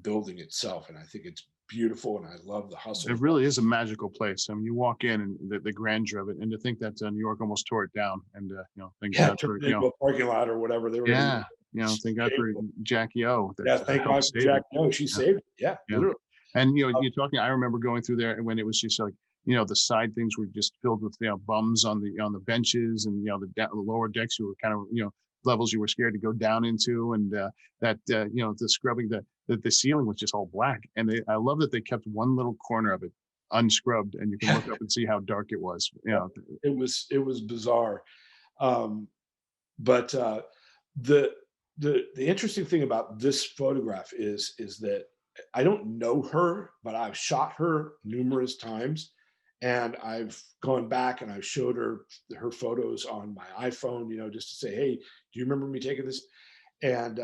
building itself, and I think it's beautiful, and I love the hustle. It really is a magical place. I mean, you walk in and the grandeur of it, and to think that New York almost tore it down, and thank Yeah, God turned for it into a parking lot or whatever they were going to yeah, thank God for do. Jackie O that Yeah, thank helped God for save Jack. it. No, she Yeah, saved it. Yeah, yeah. literally. And Um, you're talking. I remember going through there when it was just like the side things were just filled with bums on the benches, and the lower decks you were kind of levels you were scared to go down into, and the scrubbing the ceiling was just all black, and I love that they kept one little corner of it unscrubbed, and you can look up and see how dark it was. it was bizarre. Um, but the the interesting thing about this photograph is that I don't know her, but I've shot her numerous times, and I've gone back and I've showed her photos on my iPhone, just to say, hey, do you remember me taking this? And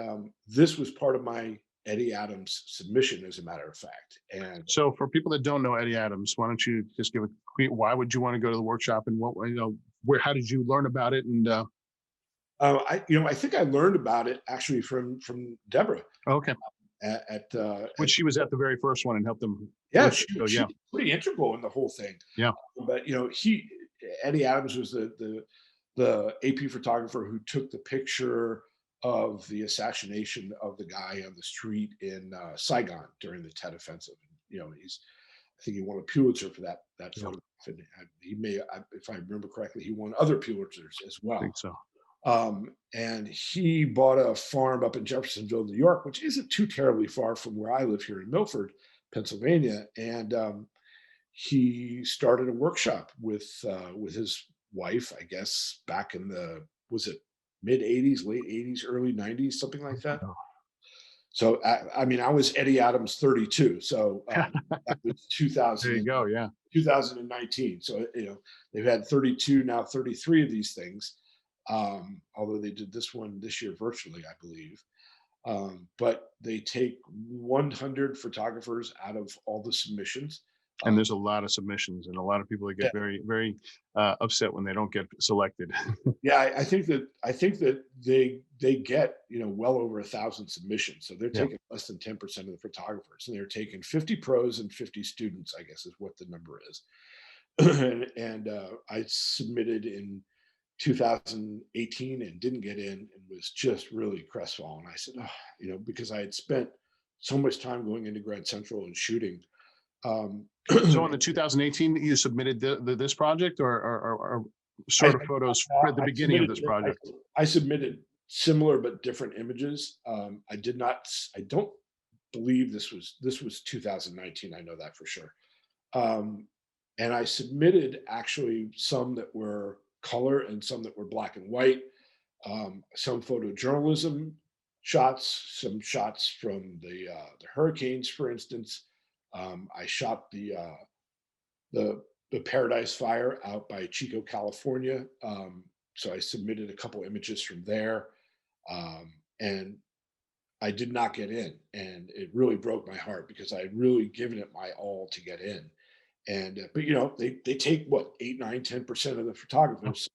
this was part of my Eddie Adams submission, as a matter of fact. And So for people that don't know Eddie Adams, why don't you just give a quick, why would you want to go to the workshop, and what where how did you learn about it, and I think I learned about it actually from Deborah okay, at which she was at the very first one and helped them yeah, with she it. So she yeah, was pretty integral in the whole thing. yeah. But Eddie Adams was the AP photographer who took the picture of the assassination of the guy on the street in Saigon during the Tet Offensive. I think he won a Pulitzer for that Yeah, photograph, and he may, if I remember correctly, he won other Pulitzers as I well. think so. And he bought a farm up in Jeffersonville, New York, which isn't too terribly far from where I live here in Milford, Pennsylvania. And he started a workshop with his wife, I guess, back in the was it mid '80s, late '80s, early '90s, something like that. Oh. So I mean, I was Eddie Adams 32, so that was There you go. Yeah. 2019. So they've had 32, now 33 of these things. Although they did this one this year virtually, I believe. But they take 100 photographers out of all the submissions. And Um, there's a lot of submissions, and a lot of people that yeah, get very, very upset when they don't get selected. yeah, I think that they get well over 1,000 submissions, so they're Yeah. taking less than 10% of the photographers, and they're taking 50 pros and 50 students, I guess is what the number is. And I submitted in 2018 and didn't get in, and was just really crestfallen. I said, oh, because I had spent so much time going into Grad Central and shooting. Um, So in the 2018, you submitted this project, or I, sort of photos at the I beginning of submitted this project. I submitted similar but different images. I did not. I don't believe this was 2019. I know that for sure. Um, and I submitted actually some that were color and some that were black and white. Some photojournalism shots, some shots from the hurricanes, for instance. I shot the the Paradise Fire out by Chico, California. So I submitted a couple images from there, and I did not get in, and it really broke my heart because I had really given it my all to get in. And but they take what 8, 9, 10% of the photographers.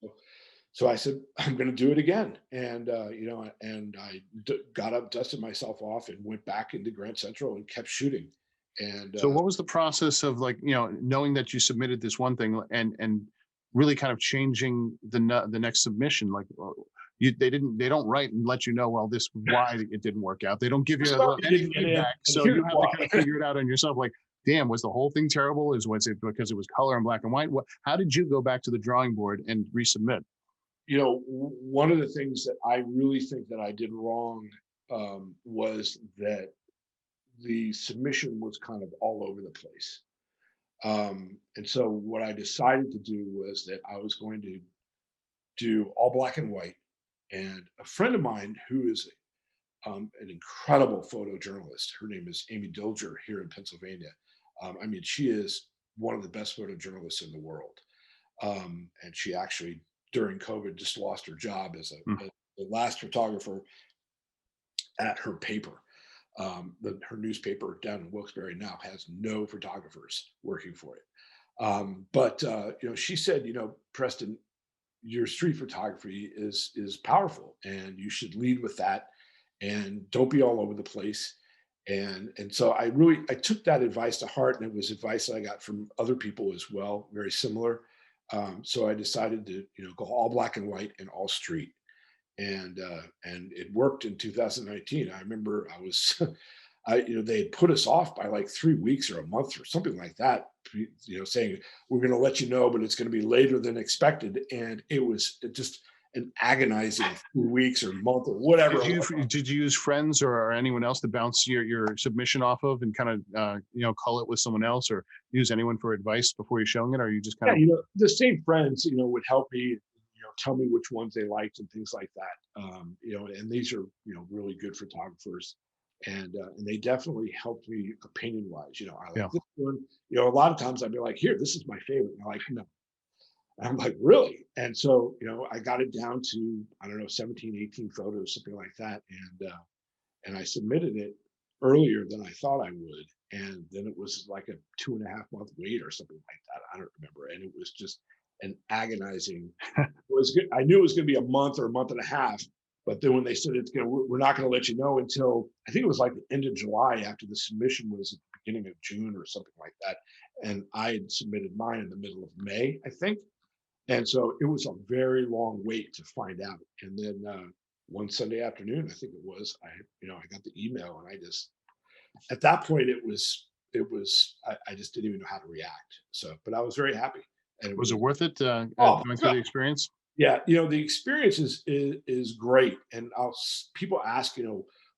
So I said I'm going to do it again, and and I got up, dusted myself off, and went back into Grand Central and kept shooting. And So what was the process of, like, knowing that you submitted this one thing, and really kind of changing the next submission? Like, they don't write and let you know, well, this why it didn't work out. They don't give you sorry you any didn't get in, feedback, and so here's you have to why. kind of figure it out on yourself. Like, damn, was the whole thing terrible? Was it because it was color and black and white? How did you go back to the drawing board and resubmit? One of the things that I really think that I did wrong was that the submission was kind of all over the place. And so what I decided to do was that I was going to do all black and white. And a friend of mine who is an incredible photojournalist, her name is Amy Dilger here in Pennsylvania. I mean, she is one of the best photojournalists in the world. And she actually, during COVID, just lost her job as Hmm. as the last photographer at her paper. Her newspaper down in Wilkes-Barre now has no photographers working for it. But she said, Preston, your street photography is powerful, and you should lead with that, and don't be all over the place. And so I took that advice to heart, and it was advice that I got from other people as well, very similar. So I decided to, go all black and white and all street, and it worked in 2019. I remember I was, they had put us off by like 3 weeks or a month or something like that, saying we're going to let you know, but it's going to be later than expected, and it was just an agonizing 2 weeks or month or whatever. Did you use friends or anyone else to bounce your submission off of and kind of cull it with someone else, or use anyone for advice before you're showing it, or are you just kind Yeah, the same friends, would help me, tell me which ones they liked and things like that. And these are, really good photographers, and they definitely helped me opinion wise. I like yeah. this one. A lot of times I'd be like, here, this is my favorite. And they're like, no. And I'm like, really? And so, I got it down to, I don't know, 17, 18 photos, something like that. And I submitted it earlier than I thought I would. And then it was like a 2.5 month wait or something like that. I don't remember. And it was just an agonizing, it was good. I knew it was going to be a month or a month and a half. But then when they said we're not going to let you know until, I think it was like the end of July, after the submission was at the beginning of June or something like that. And I had submitted mine in the middle of May, I think. And so it was a very long wait to find out. And then one Sunday afternoon, I think it was, I got the email, and I just, at that point, I just didn't even know how to react. So, but I was very happy. And Was it worth it, oh, going through the experience? yeah, the experience is great. And people ask,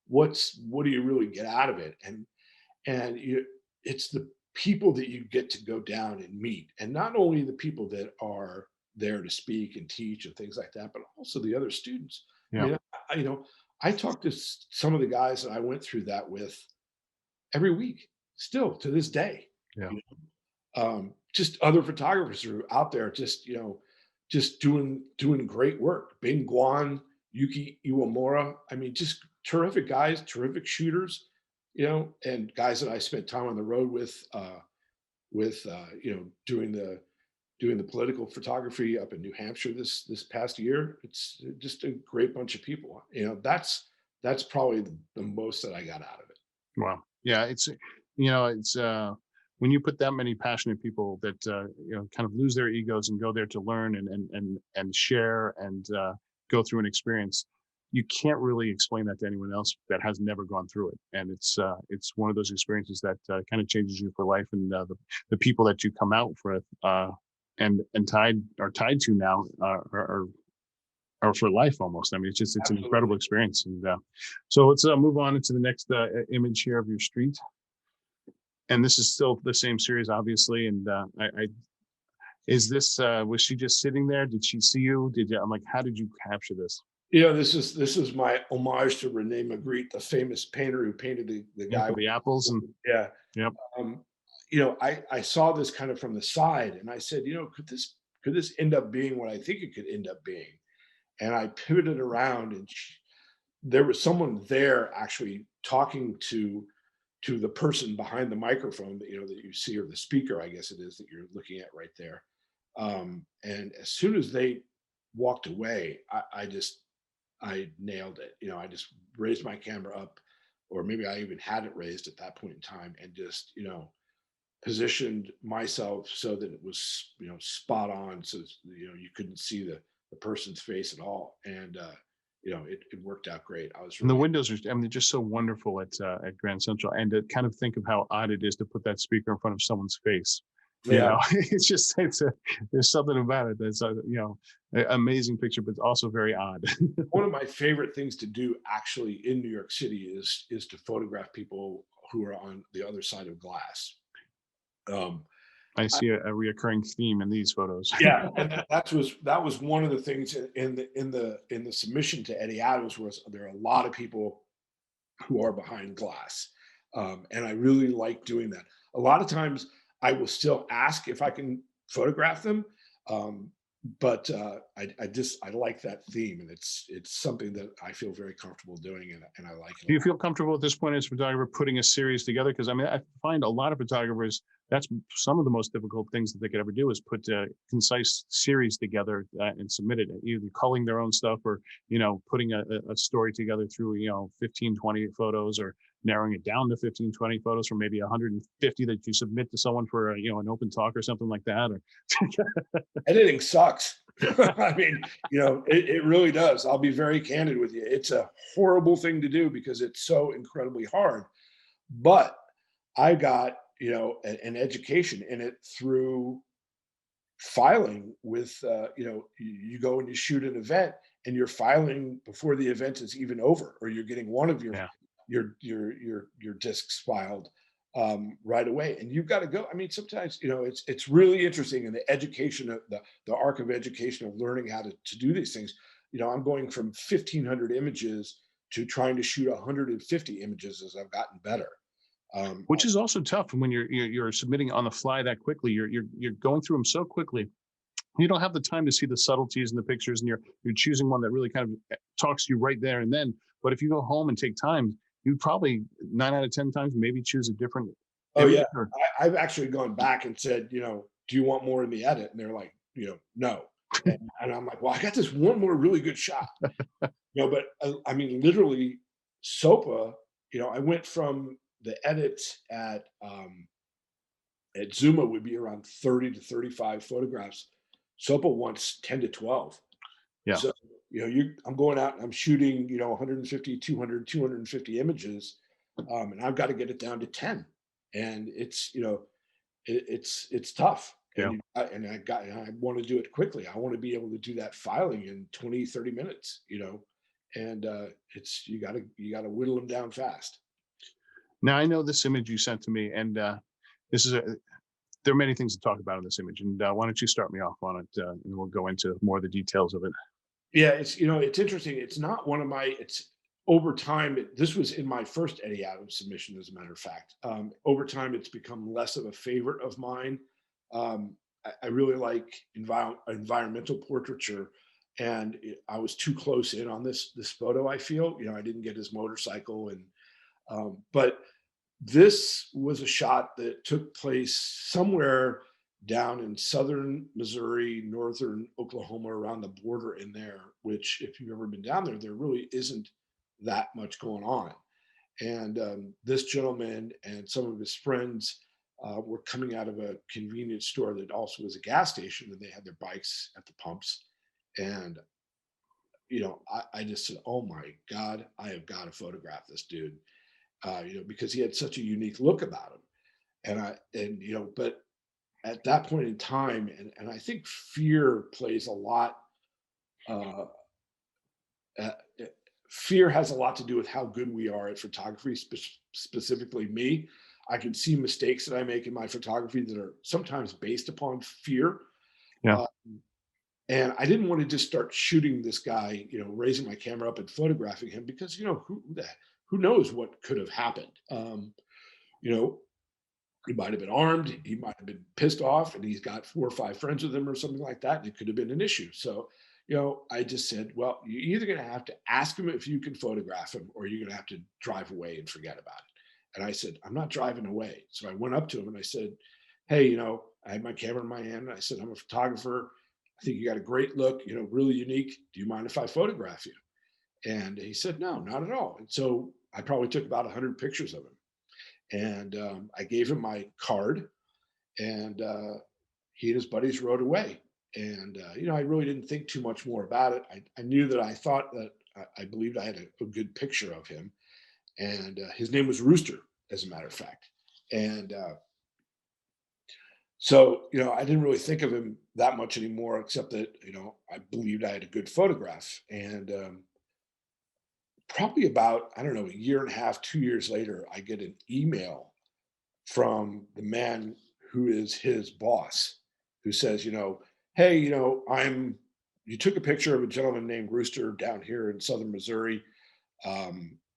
what do you really get out of it? And it's the people that you get to go down and meet, and not only the people that are there to speak and teach and things like that, but also the other students. Yeah. I mean, I talk to some of the guys that I went through that with every week, still to this day. Yeah. Just other photographers who are out there, just doing great work. Bing Guan, Yuki Iwamura. I mean, just terrific guys, terrific shooters, and guys that I spent time on the road with, doing the political photography up in New Hampshire this past year. It's just a great bunch of people. That's probably the most that I got out of it. Wow. Yeah, it's when you put that many passionate people that kind of lose their egos and go there to learn and share and go through an experience, you can't really explain that to anyone else that has never gone through it. And it's one of those experiences that kind of changes you for life. And the people that you come out with and are tied to now are for life almost. I mean, it's an Absolutely. incredible experience. And so let's move on into the next image here of your street. And this is still the same series, obviously. And is this, was she just sitting there? Did she see you? I'm like, how did you capture this? This is my homage to Rene Magritte, the famous painter who painted the guy with the apples. And yeah. Yep. I saw this kind of from the side, and I said, could this end up being what I think it could end up being? And I pivoted around, and there was someone there actually talking to the person behind the microphone that you see, or the speaker, I guess it is, that you're looking at right there. And as soon as they walked away, I nailed it. I just raised my camera up, or maybe I even had it raised at that point in time, and just, positioned myself so that it was, spot on. So, you couldn't see the person's face at all. And, it worked out great. I was and the really, windows are, I mean, they're just so wonderful at Grand Central, and to kind of think of how odd it is to put that speaker in front of someone's face. yeah. There's something about it that's amazing picture, but also very odd. One of my favorite things to do actually in New York City is to photograph people who are on the other side of glass. I see a reoccurring theme in these photos. Yeah, and that was one of the things in the submission to Eddie Adams, was there are a lot of people who are behind glass, and I really like doing that. A lot of times I will still ask if I can photograph them, but I like that theme, and it's something that I feel very comfortable doing, and I like it. Do you feel comfortable at this point as a photographer putting a series together? Because I mean, I find a lot of photographers, that's some of the most difficult things that they could ever do, is put a concise series together and submit it, either culling their own stuff, or putting a story together through 15, 20 photos, or narrowing it down to 15, 20 photos from maybe 150 that you submit to someone for an open talk or something like that. Or Editing sucks. I mean, it really does. I'll be very candid with you. It's a horrible thing to do because it's so incredibly hard. But I got, an education in it through filing with, you go and you shoot an event and you're filing before the event is even over, or you're getting one of your yeah. your discs filed right away, and you've got to go. I mean, sometimes it's really interesting in the education of the arc of education of learning how to do these things. I'm going from 1,500 images to trying to shoot 150 images as I've gotten better. Which is also tough when you're submitting on the fly that quickly. You're going through them so quickly. You don't have the time to see the subtleties in the pictures, and you're choosing one that really kind of talks to you right there and then. But if you go home and take time, you'd probably 9 out of 10 times maybe choose a different Oh image. yeah, I've actually gone back and said, do you want more in the edit? And they're like, no. And I'm like, well, I got this one more really good shot. But I mean, literally, SOPA. I went from the edits at Zuma would be around 30 to 35 photographs. SOPA wants 10 to 12. Yeah. So, I'm going out and I'm shooting, 150, 200, 250 images. And I've got to get it down to 10. And it's, it's tough. Yeah. And I want to do it quickly. I want to be able to do that filing in 20, 30 minutes, and it's, you gotta whittle them down fast. Now I know this image you sent to me, and this is there are many things to talk about in this image. And why don't you start me off on it, and we'll go into more of the details of it. Yeah, it's interesting. It's not one of my. It's over time. This was in my first Eddie Adams submission, as a matter of fact. Over time, it's become less of a favorite of mine. I really like environmental portraiture, and I was too close in on this photo. I feel, I didn't get his motorcycle, and but this was a shot that took place somewhere down in southern Missouri, northern Oklahoma, around the border in there, which, if you've ever been down there, there really isn't that much going on. And this gentleman and some of his friends were coming out of a convenience store that also was a gas station, and they had their bikes at the pumps. And, I just said, oh my God, I have got to photograph this dude. Because he had such a unique look about him. But at that point in time, and I think fear plays a lot. Uh, uh, Fear has a lot to do with how good we are at photography, specifically me. I can see mistakes that I make in my photography that are sometimes based upon fear. Yeah. And I didn't want to just start shooting this guy, raising my camera up and photographing him, because, who knows what could have happened. He might have been armed, he might have been pissed off, and he's got 4 or 5 friends with him or something like that, and it could have been an issue. So, I just said, well, you're either going to have to ask him if you can photograph him, or you're going to have to drive away and forget about it. And I said, I'm not driving away. So I went up to him and I said, hey, I had my camera in my hand, and I said, I'm a photographer. I think you got a great look, really unique. Do you mind if I photograph you? And he said, no, not at all. And so I probably took about 100 pictures of him. And I gave him my card, and he and his buddies rode away. And, I really didn't think too much more about it. I knew that I thought that I believed I had a good picture of him. And his name was Rooster, as a matter of fact. And so, I didn't really think of him that much anymore, except that, I believed I had a good photograph. And probably about, I don't know, a year and a half, 2 years later, I get an email from the man who is his boss, who says, hey, you took a picture of a gentleman named Rooster down here in southern Missouri.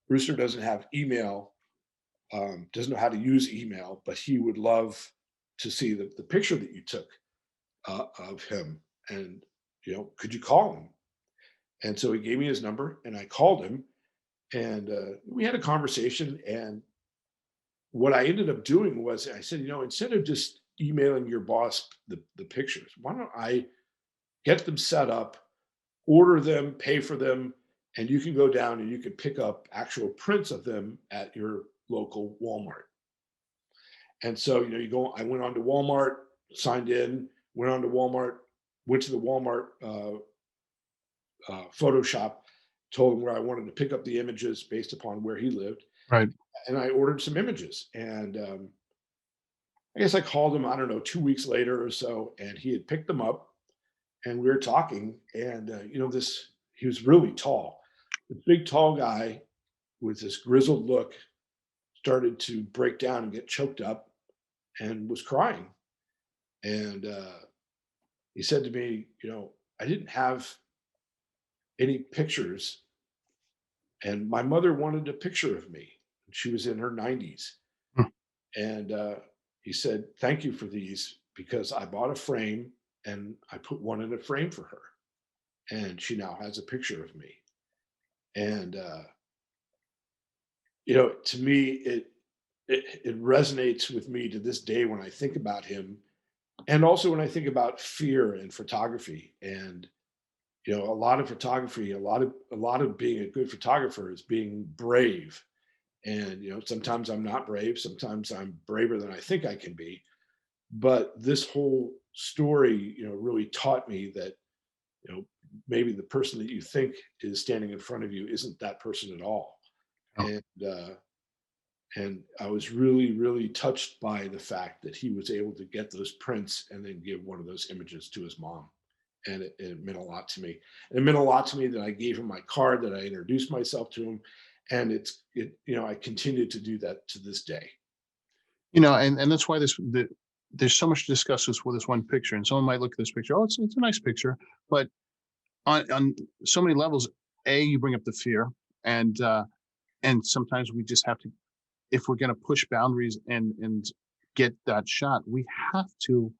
Rooster doesn't have email, doesn't know how to use email, but he would love to see the picture that you took of him. And, could you call him? And so he gave me his number, and I called him, and we had a conversation. And what I ended up doing was, I said, instead of just emailing your boss the pictures, why don't I get them set up, order them, pay for them, and you can go down and you can pick up actual prints of them at your local Walmart. And so, I went on to Walmart, signed in, went on to Walmart, went to the Walmart Photoshop, told him where I wanted to pick up the images based upon where he lived. Right. And I ordered some images. And I guess I called him, I don't know, 2 weeks later or so, and he had picked them up and we were talking. And, he was really tall. The big, tall guy with this grizzled look started to break down and get choked up and was crying. And he said to me, I didn't have any pictures. And my mother wanted a picture of me. She was in her 90s. Hmm. And he said, thank you for these because I bought a frame and I put one in a frame for her. And she now has a picture of me. And, to me, it resonates with me to this day when I think about him. And also when I think about fear and photography. And, a lot of photography, a lot of being a good photographer is being brave. And, sometimes I'm not brave. Sometimes I'm braver than I think I can be. But this whole story, really taught me that, maybe the person that you think is standing in front of you isn't that person at all. Oh. And I was really, really touched by the fact that he was able to get those prints and then give one of those images to his mom. And it meant a lot to me. And it meant a lot to me that I gave him my card, that I introduced myself to him. And I continue to do that to this day. And that's why there's so much to discuss with this one picture. And someone might look at this picture, oh, it's a nice picture, but on so many levels, you bring up the fear, and sometimes we just have to, if we're going to push boundaries and get that shot, we have to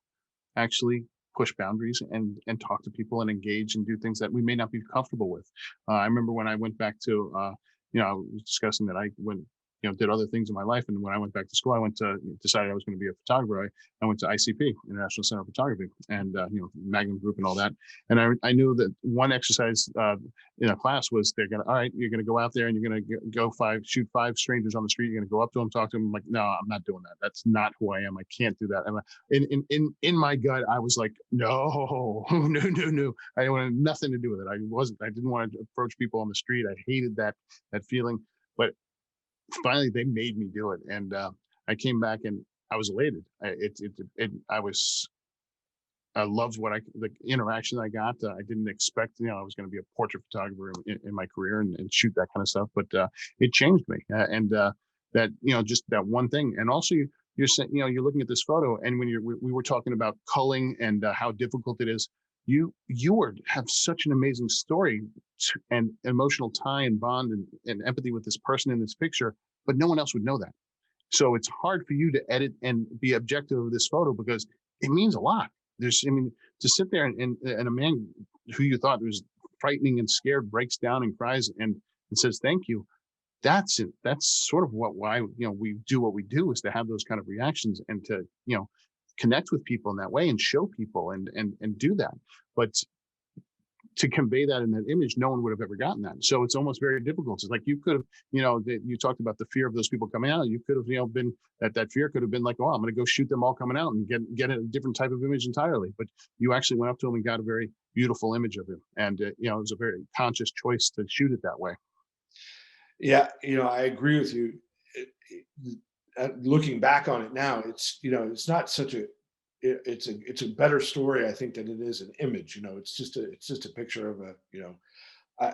actually push boundaries and talk to people and engage and do things that we may not be comfortable with. I remember when I went back to, I was discussing that I went, did other things in my life. And when I went back to school, I decided I was going to be a photographer. I went to ICP, International Center of Photography, and, Magnum Group and all that. And I knew that one exercise in a class was you're going to go out there and you're going to shoot 5 strangers on the street. You're going to go up to them, talk to them. I'm like, no, I'm not doing that. That's not who I am. I can't do that. And in my gut, I was like, no. I wanted nothing to do with it. I didn't want to approach people on the street. I hated that feeling. But finally they made me do it, and I came back and I was elated. I loved the interaction I got. I didn't expect I was going to be a portrait photographer in my career and shoot that kind of stuff, but it changed me. And that just that one thing. And also you're saying you're looking at this photo, and when we were talking about culling and how difficult it is. You have such an amazing story and emotional tie and bond and empathy with this person in this picture, but no one else would know that. So it's hard for you to edit and be objective of this photo because it means a lot. To sit there and a man who you thought was frightening and scared breaks down and cries and says thank you. That's it. That's sort of why we do what we do, is to have those kind of reactions and to connect with people in that way and show people and do that. But to convey that in that image, no one would have ever gotten that. So it's almost very difficult. It's like you could have, you talked about the fear of those people coming out. You could have, been that fear could have been like, oh, I'm going to go shoot them all coming out and get a different type of image entirely. But you actually went up to him and got a very beautiful image of him. And, it was a very conscious choice to shoot it that way. Yeah. I agree with you. Looking back on it now, it's not such a, it's a better story, I think, than it is an image. It's just a picture of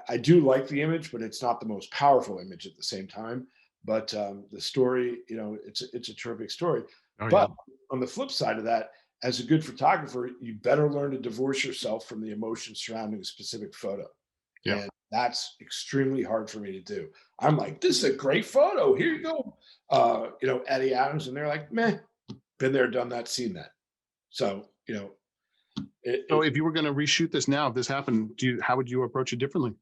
I do like the image, but it's not the most powerful image at the same time. But the story, it's a terrific story. Oh, But yeah. on the flip side of that, as a good photographer, you better learn to divorce yourself from the emotions surrounding a specific photo. Yeah. And that's extremely hard for me to do. I'm like, this is a great photo. Here you go. Eddie Adams. And they're like, meh, been there, done that, seen that. So, So if you were going to reshoot this now, if this happened, how would you approach it differently?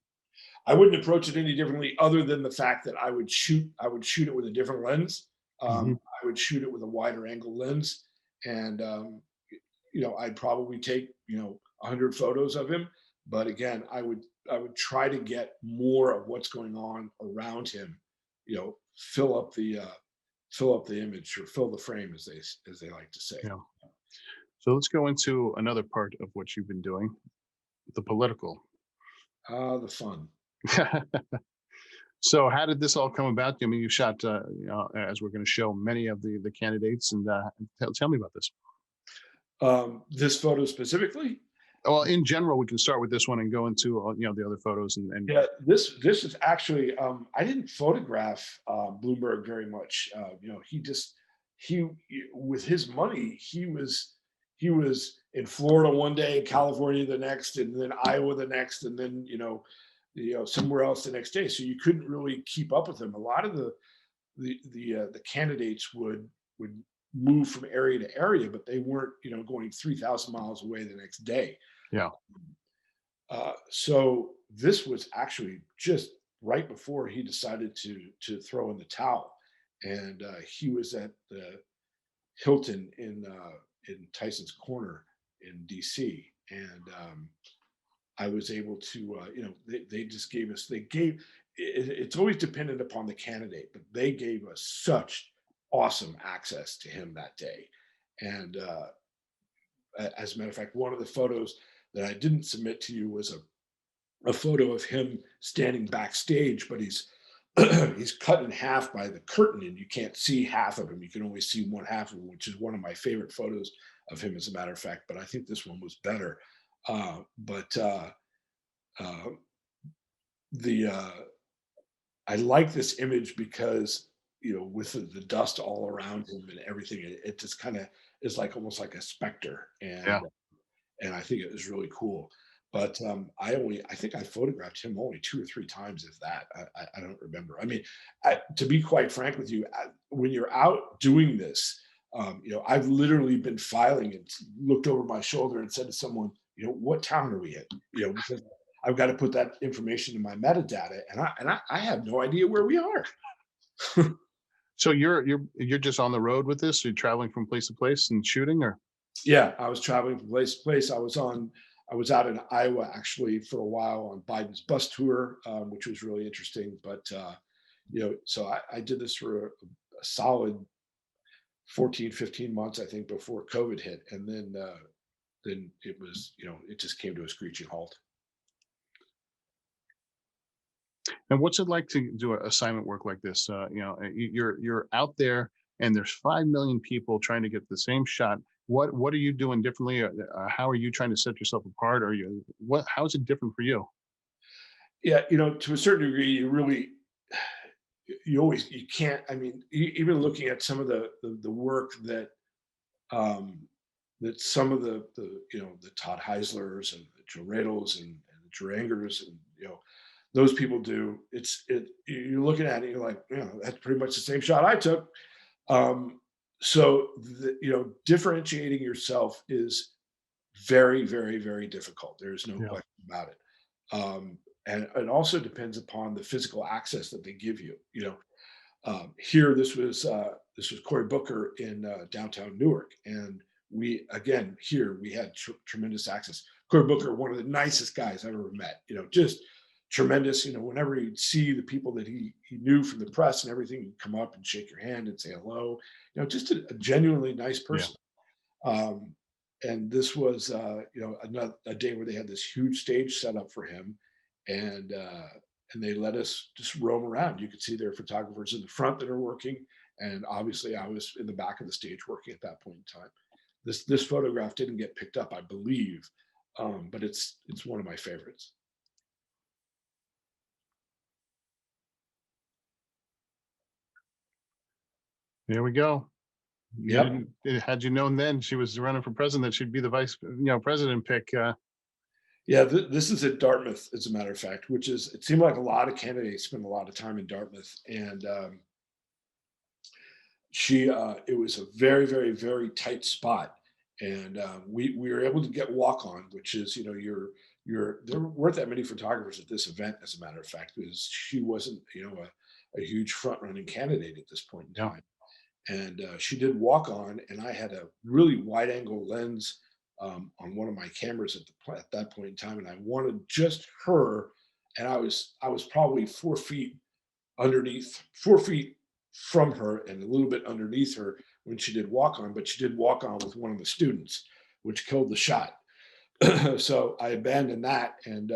I wouldn't approach it any differently other than the fact that I would shoot it with a different lens. I would shoot it with a wider angle lens. And, I'd probably take, 100 photos of him. But again, I would try to get more of what's going on around him, fill up the fill up the image or fill the frame, as they like to say. Yeah. So let's go into another part of what you've been doing, the political. The fun. So how did this all come about? I mean, you shot, as we're going to show, many of the candidates, and tell me about this. This photo specifically. Well, in general, we can start with this one and go into the other photos and Yeah, this is actually I didn't photograph Bloomberg very much. He with his money he was in Florida one day, California the next, and then Iowa the next, and then somewhere else the next day. So you couldn't really keep up with him. A lot of the candidates would move from area to area, but they weren't going 3,000 miles away the next day. yeah, So this was actually just right before he decided to throw in the towel, and he was at the Hilton in Tyson's Corner in D.C. and I was able to they just gave us it's always dependent upon the candidate, but they gave us such awesome access to him that day, and as a matter of fact, one of the photos that I didn't submit to you was a photo of him standing backstage, but he's he's cut in half by the curtain, and you can't see half of him. You can only see one half of him, which is one of my favorite photos of him, as a matter of fact. But I think this one was better. But uh, the I like this image because with the dust all around him and everything, it just kind of is like almost like a specter, yeah. and I think it was really cool. But I think I photographed him only 2 or 3 times, if that. I don't remember. I mean, to be quite frank with you, when you're out doing this, I've literally been filing and looked over my shoulder and said to someone, what town are we in? Because I've got to put that information in my metadata, and I have no idea where we are. So you're just on the road with this? You're traveling from place to place and shooting, or? Yeah, I was traveling from place to place. I was out in Iowa actually for a while on Biden's bus tour, which was really interesting. But so I did this for a solid 14, 15 months, I think, before COVID hit, and then it was it just came to a screeching halt. And what's it like to do assignment work like this? You're out there, and there's 5 million people trying to get the same shot. What are you doing differently? How are you trying to set yourself apart? Are you what? How is it different for you? Yeah, to a certain degree, you can't. I mean, even looking at some of the work that that some of the Todd Heislers and the Joe Radels and the Durangers and those people do. You're looking at it, you're like, that's pretty much the same shot I took. So differentiating yourself is very, very, very difficult. There's no Yeah. question about it. And it also depends upon the physical access that they give you. Here, this was Cory Booker in downtown Newark, and we had tremendous access. Cory Booker, one of the nicest guys I've ever met. Just tremendous. Whenever he'd see the people that he knew from the press and everything, he'd come up and shake your hand and say hello. Just a genuinely nice Yeah. person. Um, and this was a day where they had this huge stage set up for him, and they let us just roam around. You could see there are photographers in the front that are working, and obviously I was in the back of the stage working at that point in time. This photograph didn't get picked up, I believe, but it's one of my favorites. There we go. You Yep. didn't, had you known then she was running for president, she'd be the vice, president pick. Yeah, this is at Dartmouth, as a matter of fact, which is, it seemed like a lot of candidates spend a lot of time in Dartmouth. And it was a very, very, very tight spot. And we were able to get walk on, which is, there weren't that many photographers at this event, as a matter of fact, because she wasn't, a huge front running candidate at this point in Yeah. time. And she did walk on, and I had a really wide angle lens on one of my cameras at that point in time, and I wanted just her, and I was probably 4 feet underneath, 4 feet from her and a little bit underneath her when she did walk on, but she did walk on with one of the students, which killed the shot. So I abandoned that and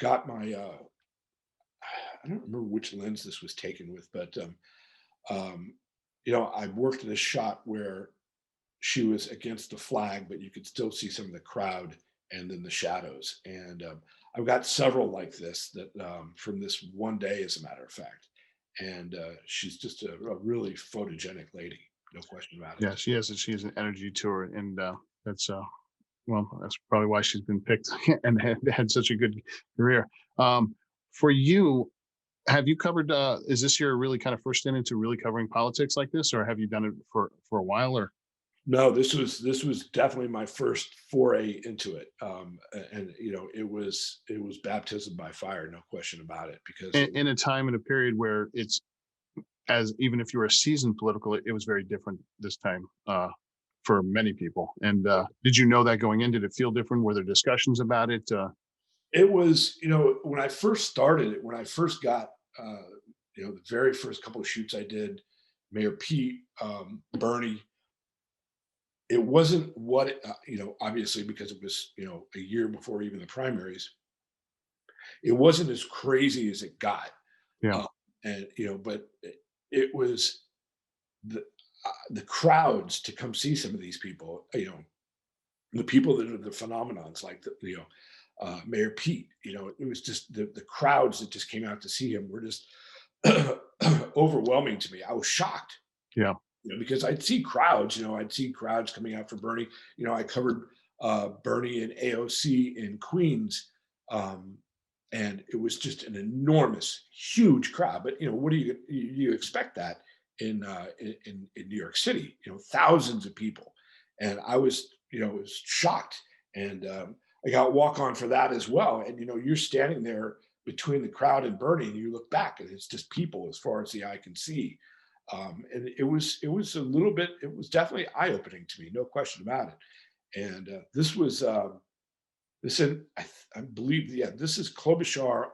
got my, I don't remember which lens this was taken with, but um, I worked at a shot where she was against the flag, but you could still see some of the crowd and then the shadows. And I've got several like this that from this one day, as a matter of fact. And she's just a really photogenic lady, no question about it. Yeah, she has an energy to her, and that's well, that's probably why she's been picked and had such a good career. For you, have you covered? Is this your really kind of first stint into really covering politics like this, or have you done it for a while? Or No, this was definitely my first foray into it, and it was baptism by fire, no question about it. Because in a time and a period where it's as even if you were a seasoned political, it was very different this time for many people. And did you know that going in? Did it feel different? Were there discussions about it? it was, when I first started it, when I first got, the very first couple of shoots I did, Mayor Pete, Bernie, it wasn't what obviously because it was a year before even the primaries. It wasn't as crazy as it got, Yeah, uh, and but it was the crowds to come see some of these people. The people that are the phenomenons, like Mayor Pete. It was just the crowds that just came out to see him were just overwhelming to me. I was shocked, yeah. because I'd see crowds. I'd see crowds coming out for Bernie. I covered Bernie and AOC in Queens, um, and it was just an enormous, huge crowd. But what do you expect that in New York City? Thousands of people, and I was shocked, and I got walk on for that as well. And you're standing there between the crowd and Bernie, and you look back, and it's just people as far as the eye can see. And it was a little bit, it was definitely eye opening to me, no question about it. And this was this in, I believe, yeah, this is Klobuchar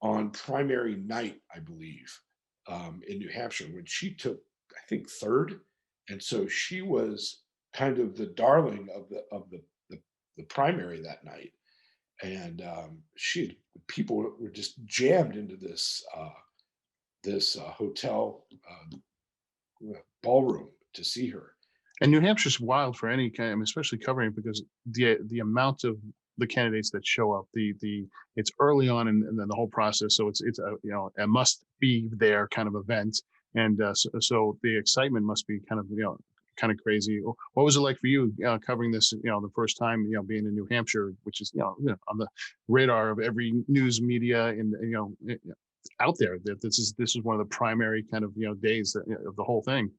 on primary night, I believe, in New Hampshire when she took, I think, third, and so she was kind of the darling of the primary that night. And she people were just jammed into this hotel ballroom to see her. And New Hampshire's wild for any kind, I mean, especially covering it because the amount of the candidates that show up, the it's early on and then the whole process. So it's a a must be there kind of event, and so the excitement must be kind of kind of crazy. What was it like for you covering this? The first time being in New Hampshire, which is on the radar of every news media and out there that this is one of the primary kind of days of the whole thing.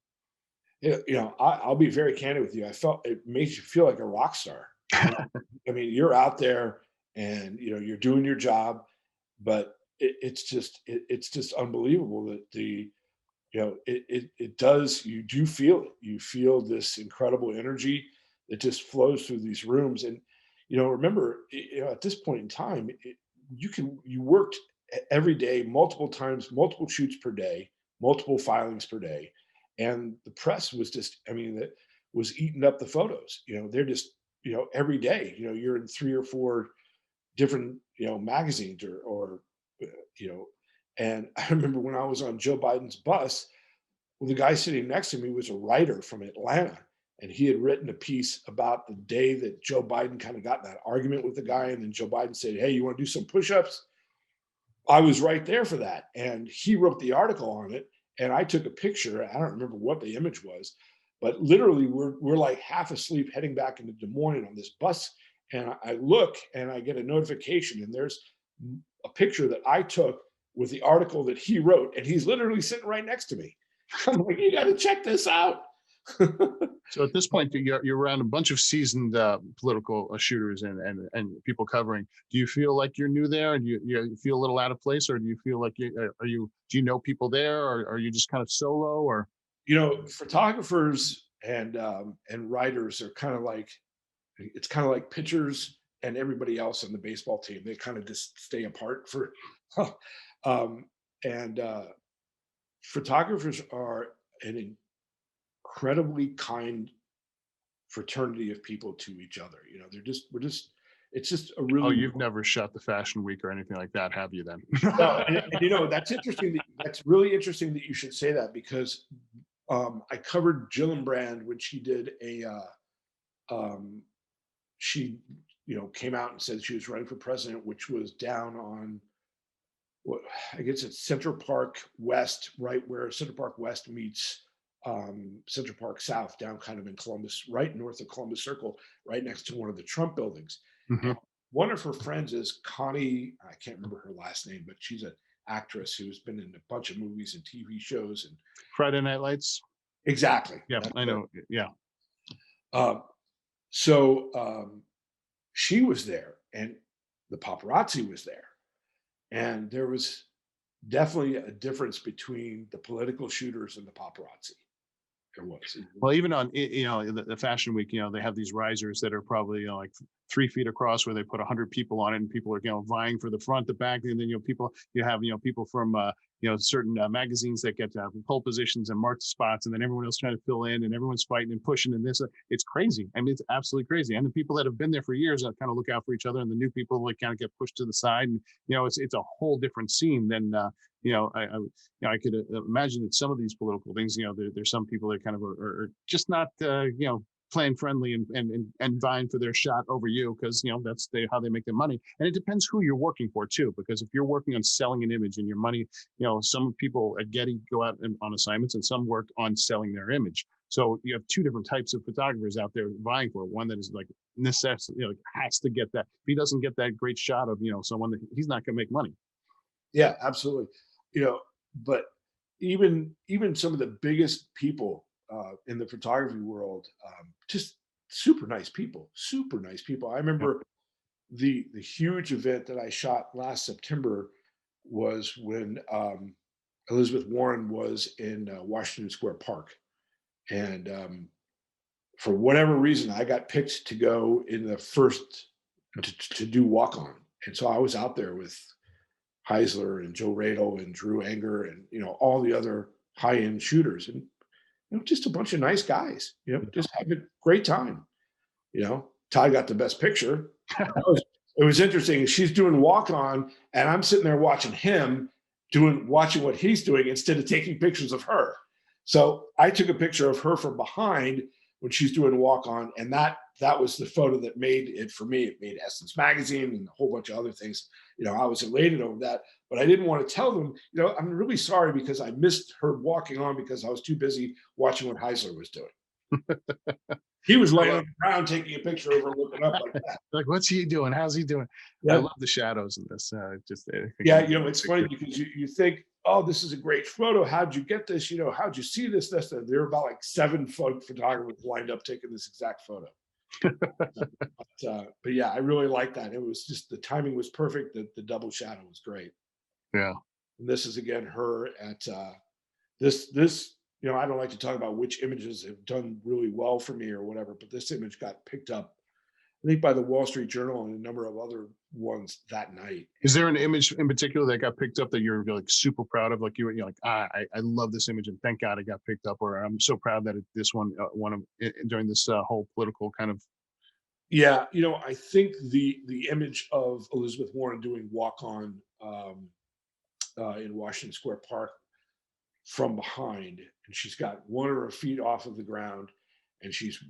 I'll be very candid with you. I felt it makes you feel like a rock star. I mean, you're out there and you're doing your job, but it's just unbelievable that it does. You do feel it. You feel this incredible energy that just flows through these rooms. And remember, at this point in time, you worked every day, multiple times, multiple shoots per day, multiple filings per day, and the press was just, I mean, that was eating up the photos. They're just every day. You're in three or four different magazines or uh, you know. And I remember when I was on Joe Biden's bus, well, the guy sitting next to me was a writer from Atlanta, and he had written a piece about the day that Joe Biden kind of got in that argument with the guy, and then Joe Biden said, "Hey, you want to do some push-ups?" I was right there for that, and he wrote the article on it, and I took a picture. I don't remember what the image was, but literally, we're like half asleep heading back into Des Moines on this bus, and I look and I get a notification, and there's a picture that I took with the article that he wrote, and he's literally sitting right next to me. I'm like, you got to check this out. So at this point, you're around a bunch of seasoned political shooters and people covering. Do you feel like you're new there, and you feel a little out of place, or do you feel like do you know people there, or are you just kind of solo, or Photographers and writers are kind of like, it's kind of like pitchers and everybody else on the baseball team. They kind of just stay apart for, um, and photographers are an incredibly kind fraternity of people to each other. It's just a Oh, really you've never shot the Fashion Week or anything like that, have you then? no, and that's interesting. That's really interesting that you should say that because I covered Gillibrand when she did um, she came out and said she was running for president, which was down on what I guess it's Central Park West, right where Central Park West meets Central Park South, down kind of in Columbus, right north of Columbus Circle, right next to one of the Trump buildings. Mhm. And one of her friends is Connie. I can't remember her last name, but she's an actress who's been in a bunch of movies and TV shows. And Friday Night Lights? exactly, Yeah, that's I her. know. Yeah. Um, so she was there, and the paparazzi was there, and there was definitely a difference between the political shooters and the paparazzi. There was. Well, even on the Fashion Week, they have these risers that are probably like 3 feet across, where they put 100 people on it, and people are vying for the front, the back, and then you have people from certain magazines that get pole positions and marked spots, and then everyone else trying to fill in, and everyone's fighting and pushing, and this it's crazy. I mean, it's absolutely crazy. And the people that have been there for years kind of look out for each other, and the new people like kind of get pushed to the side, and it's a whole different scene than I could imagine that some of these political things, there's some people that kind of are just not, playing friendly and vying for their shot over you, because that's how they make their money. And it depends who you're working for too, because if you're working on selling an image and your money, some people at Getty go out on assignments, and some work on selling their image. So you have two different types of photographers out there vying for it. One that is like necessity, has to get that. If he doesn't get that great shot of someone, that he's not going to make money. Yeah, absolutely. But even some of the biggest people in the photography world, just super nice people, super nice people. I Yep. remember the huge event that I shot last September was when Elizabeth Warren was in Washington Square Park, and for whatever reason, I got picked to go in the first to do walk on, and so I was out there with Heisler and Joe Radel and Drew Anger and all the other high end shooters, and just a bunch of nice guys. Just having a great time. Ty got the best picture. It was interesting. She's doing walk on, and I'm sitting there watching him watching what he's doing instead of taking pictures of her. So I took a picture of her from behind when she's doing walk on, and that was the photo that made it for me. It made Essence Magazine and a whole bunch of other things. I was elated over that, but I didn't want to tell them. I'm really sorry because I missed her walking on because I was too busy watching what Heisler was doing. He was laying on the ground taking a picture of her looking up like that. Like, what's he doing? How's he doing? I Yeah. love the shadows in this. Yeah, it's funny because you think, oh, this is a great photo. How'd you get this? How'd you see this? There were about like 7 photographers lined up taking this exact photo. But yeah, I really like that. It was just the timing was perfect. The double shadow was great. Yeah. And this is again her at this. I don't like to talk about which images have done really well for me or whatever, but this image got picked up, I think, by the Wall Street Journal and a number of other ones that night. Is there an image in particular that got picked up that you're like super proud of? Like you're like, I love this image and thank God it got picked up, or I'm so proud that this one during this whole political kind of. Yeah, I think the image of Elizabeth Warren doing walk on in Washington Square Park from behind, and she's got one of her feet off of the ground, and she's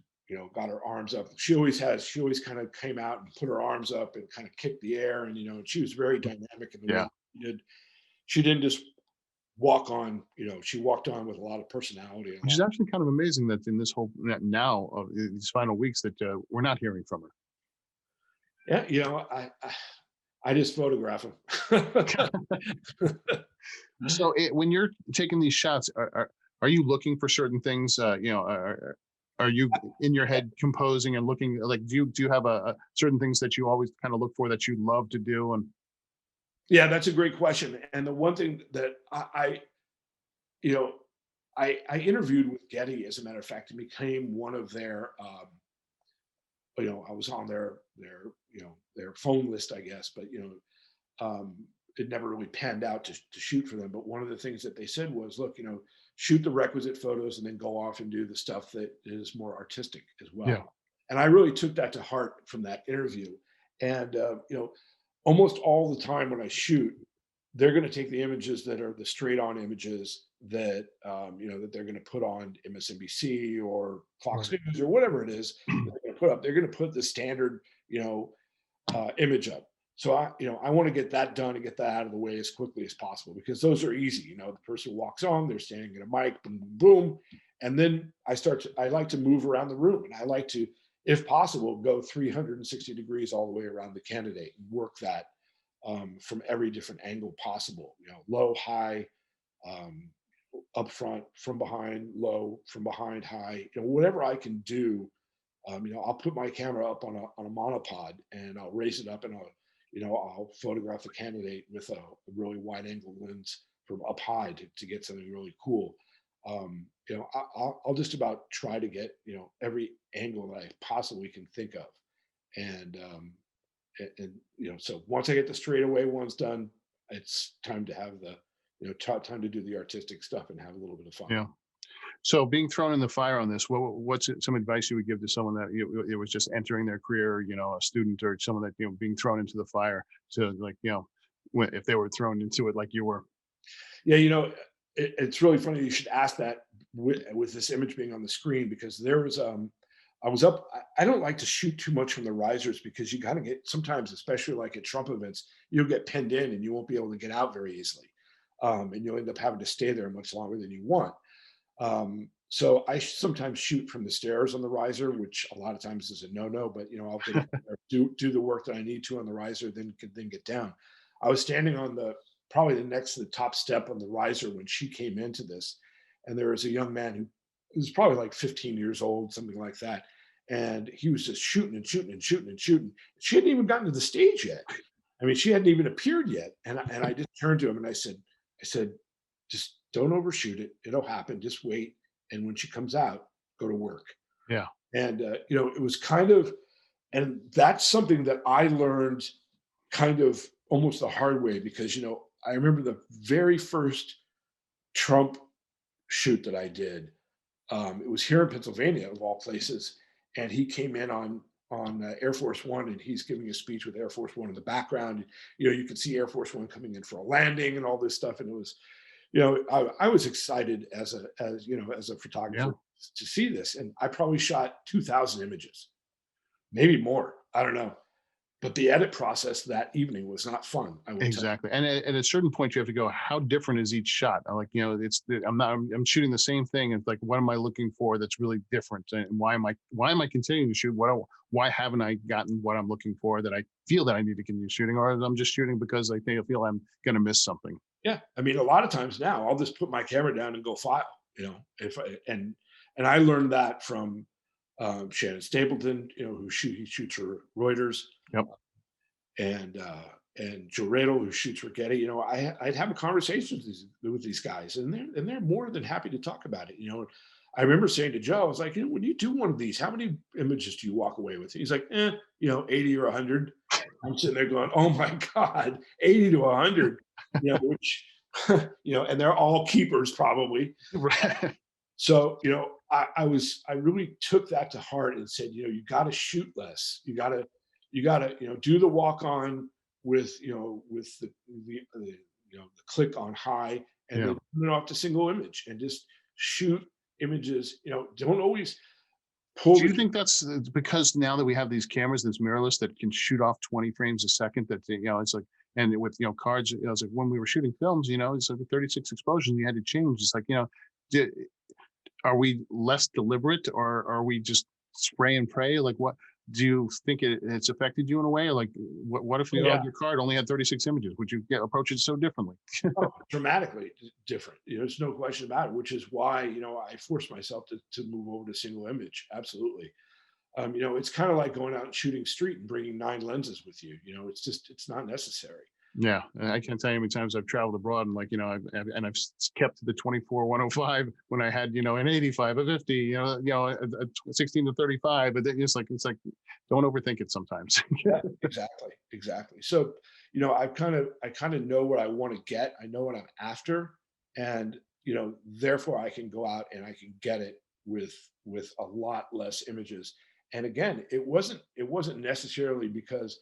got her arms up. She always kind of came out and put her arms up and kind of kicked the air, and and she was very dynamic in the way she did. She didn't just walk on. She walked on with a lot of personality. Which is actually kind of amazing that in this whole now of these final weeks that we're not hearing from her. Yeah, I just photograph them. So when you're taking these shots, are you looking for certain things? Are you in your head composing and looking like do you have a certain things that you always kind of look for that you love to do? And yeah, that's a great question. And the one thing that I interviewed with Getty, as a matter of fact, and became one of their I was on their phone list, I guess, but it never really panned out to shoot for them. But one of the things that they said was, look, shoot the requisite photos and then go off and do the stuff that is more artistic as Yeah. well. And I really took that to heart from that interview. And, almost all the time when I shoot, they're going to take the images that are the straight on images that, that they're going to put on MSNBC or Fox Right. News or whatever it is that they're going to put up. They're going to put the standard, image up. So I want to get that done and get that out of the way as quickly as possible, because those are easy. The person walks on, they're standing at a mic, boom, boom, boom. And then I like to move around the room, and I like to, if possible, go 360 degrees all the way around the candidate and work that from every different angle possible, low, high, up front, from behind, low, from behind, high, whatever I can do. I'll put my camera up on a monopod, and I'll raise it up, and I'll photograph the candidate with a really wide angle lens from up high to get something really cool. I'll just about try to get, every angle that I possibly can think of. And, so once I get the straightaway ones done, it's time to have the, time to do the artistic stuff and have a little bit of fun. Yeah. So being thrown in the fire on this, what's some advice you would give to someone that it was just entering their career, a student or someone that, being thrown into the fire, to like, if they were thrown into it like you were? Yeah, it's really funny you should ask that with this image being on the screen, because there was I was up. I don't like to shoot too much from the risers, because you kind of get, sometimes, especially like at Trump events, you'll get pinned in and you won't be able to get out very easily, and you'll end up having to stay there much longer than you want. So I sometimes shoot from the stairs on the riser, which a lot of times is a no-no, but I'll get up there, do the work that I need to on the riser, then get down. I was standing on probably the next to the top step on the riser when she came into this, and there was a young man who was probably like 15 years old, something like that, and he was just shooting and shooting and shooting and shooting. She hadn't even gotten to the stage yet. I mean, she hadn't even appeared yet, and I just turned to him and I said, just don't overshoot it. It'll happen. Just wait. And when she comes out, go to work. Yeah. And, it was kind of, and that's something that I learned kind of almost the hard way, because, I remember the very first Trump shoot that I did. It was here in Pennsylvania, of all places. And he came in on Air Force One, and he's giving a speech with Air Force One in the background. You could see Air Force One coming in for a landing and all this stuff. And it was, I was excited as a photographer to see this, and I probably shot 2,000 images, maybe more. I don't know, but the edit process that evening was not fun. I will Exactly. And at a certain point, you have to go, how different is each shot? I'm like, I'm shooting the same thing. It's like, what am I looking for that's really different? And why am I continuing to shoot? Why haven't I gotten what I'm llooking for, that I feel that I need to continue shooting? Or I'm just shooting because I feel I'm going to miss something. Yeah. I mean, a lot of times now I'll just put my camera down and go file, and I learned that from Shannon Stapleton, he shoots for Reuters. Yep. And Joe Radel, who shoots for Getty. I'd have a conversation with these guys, and they're more than happy to talk about it. I remember saying to Joe, I was like, when you do one of these, how many images do you walk away with? He's like, 80 or 100. I'm sitting there going, oh my God, 80 to 100, which, and they're all keepers probably. Right. So, I really took that to heart and said, you got to shoot less. You got to, do the walk on with the click on high, and then turn it off to single image and just shoot images. Don't always pull. Do you think that's because now that we have these cameras, this mirrorless, that can shoot off 20 frames a second, that it's like, and with cards, it's like when we were shooting films, it's like 36 exposures, and you had to change. It's like, are we less deliberate, or are we just spray and pray? Like, what do you think it's affected you in a way? Like, what if your card only had 36 images? Would you approach it so differently? Dramatically different. There's no question about it, which is why, I forced myself to move over to single image. Absolutely. It's kind of like going out and shooting street and bringing 9 lenses with you. It's not necessary. Yeah, I can't tell you how many times I've traveled abroad, and I've kept the 24-105 when I had an 85, a 50, a 16 to 35, but then it's like don't overthink it sometimes. Yeah, exactly. So I kind of know what I want to get. I know what I'm after, and therefore I can go out and I can get it with a lot less images. And again, it wasn't necessarily because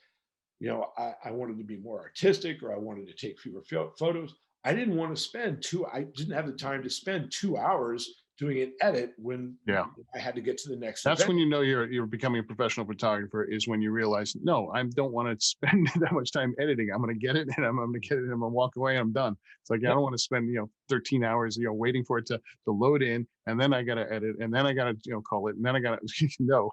I wanted to be more artistic or I wanted to take fewer photos. I didn't want to spend I didn't have the time to spend 2 hours doing an edit when Yeah. I had to get to the next That's event. when you know you're becoming a professional photographer, is when you realize, no, I don't want to spend that much time editing. I'm going to get it and I'm going to get it and I'm going to walk away and I'm done. It's like, I Yeah, don't want to spend, 13 hours, waiting for it to load in, and then I got to edit, and then I got to, call it, and then I got to, no.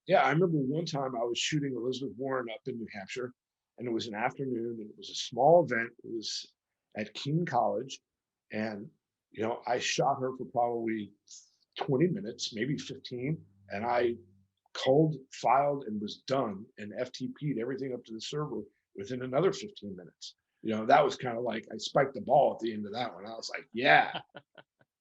yeah. I remember one time I was shooting Elizabeth Warren up in New Hampshire, and it was an afternoon, and it was a small event. It was at Keene College, and I shot her for probably 20 minutes, maybe 15, and I cold filed and was done and FTP'd everything up to the server within another 15 minutes. That was kind of like I spiked the ball at the end of that one. I was like, yeah,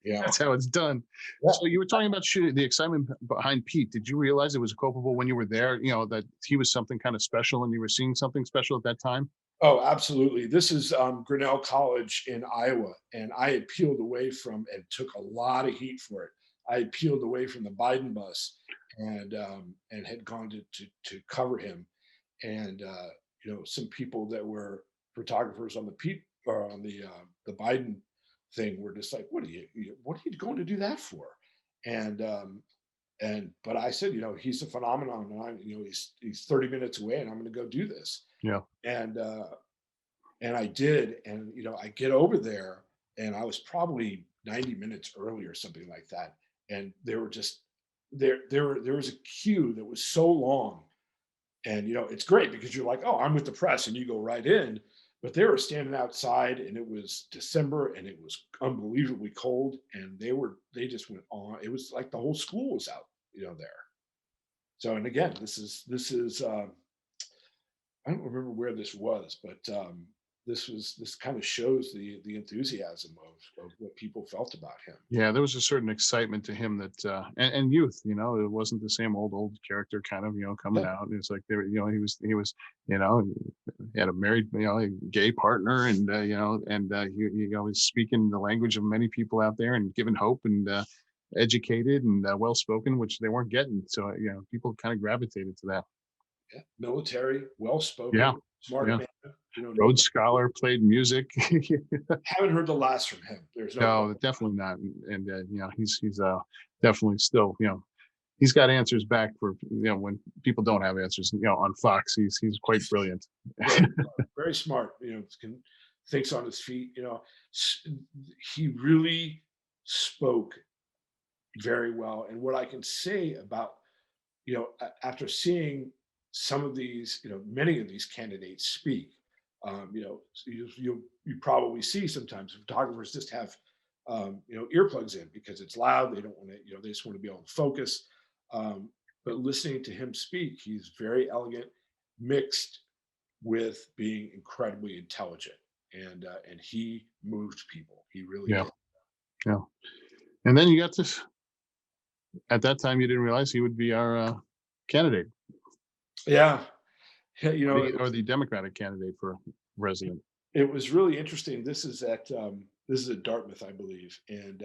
you know, That's how it's done. yeah. So you were talking about shooting, the excitement behind Pete. Did you realize it was culpable when you were there, that he was something kind of special and you were seeing something special at that time? Oh, absolutely. This is Grinnell College in Iowa, and I had peeled away from and took a lot of heat for it. I had peeled away from the Biden bus and had gone to cover him, and some people that were photographers on the Pete or on the Biden thing were just like, what are you going to do that for?" And but I said, he's a phenomenon, and he's 30 minutes away, and I'm going to go do this. Yeah. And I did, and I get over there, and I was probably 90 minutes early or something like that, and there were just there was a queue that was so long. And it's great because you're like, oh, I'm with the press, and you go right in. But they were standing outside, and it was December, and it was unbelievably cold, and they just went on. It was like the whole school was out, there. So, and again, this is I don't remember where this was, but this kind of shows the enthusiasm of what people felt about him. Yeah, there was a certain excitement to him that, and youth, it wasn't the same old character kind of, coming Yeah, out. It's like they were, he was, you know, he had a married, a gay partner, and he was speaking the language of many people out there and giving hope, and educated and well spoken, which they weren't getting. So people kind of gravitated to that. yeah. Military, well Yeah, spoken, smart yeah. man. No, Rhodes Scholar, played music. haven't heard the last from him. There's no No, question. definitely not. And he's definitely still, he's got answers back for, when people don't have answers. On Fox, he's quite brilliant. Very, very smart. Thinks on his feet. S- he really spoke very well. And what I can say about after seeing some of these, many of these candidates speak, you probably see sometimes photographers just have earplugs in because it's loud. They don't want to, they just want to be able to focus. Um, but listening to him speak, he's very elegant, mixed with being incredibly intelligent, and he moved people. He really Yeah, did. yeah. And then you got this. At that time, you didn't realize he would be our candidate, Yeah, yeah, or the Democratic candidate for president. it was really interesting. This is at Dartmouth, I believe, and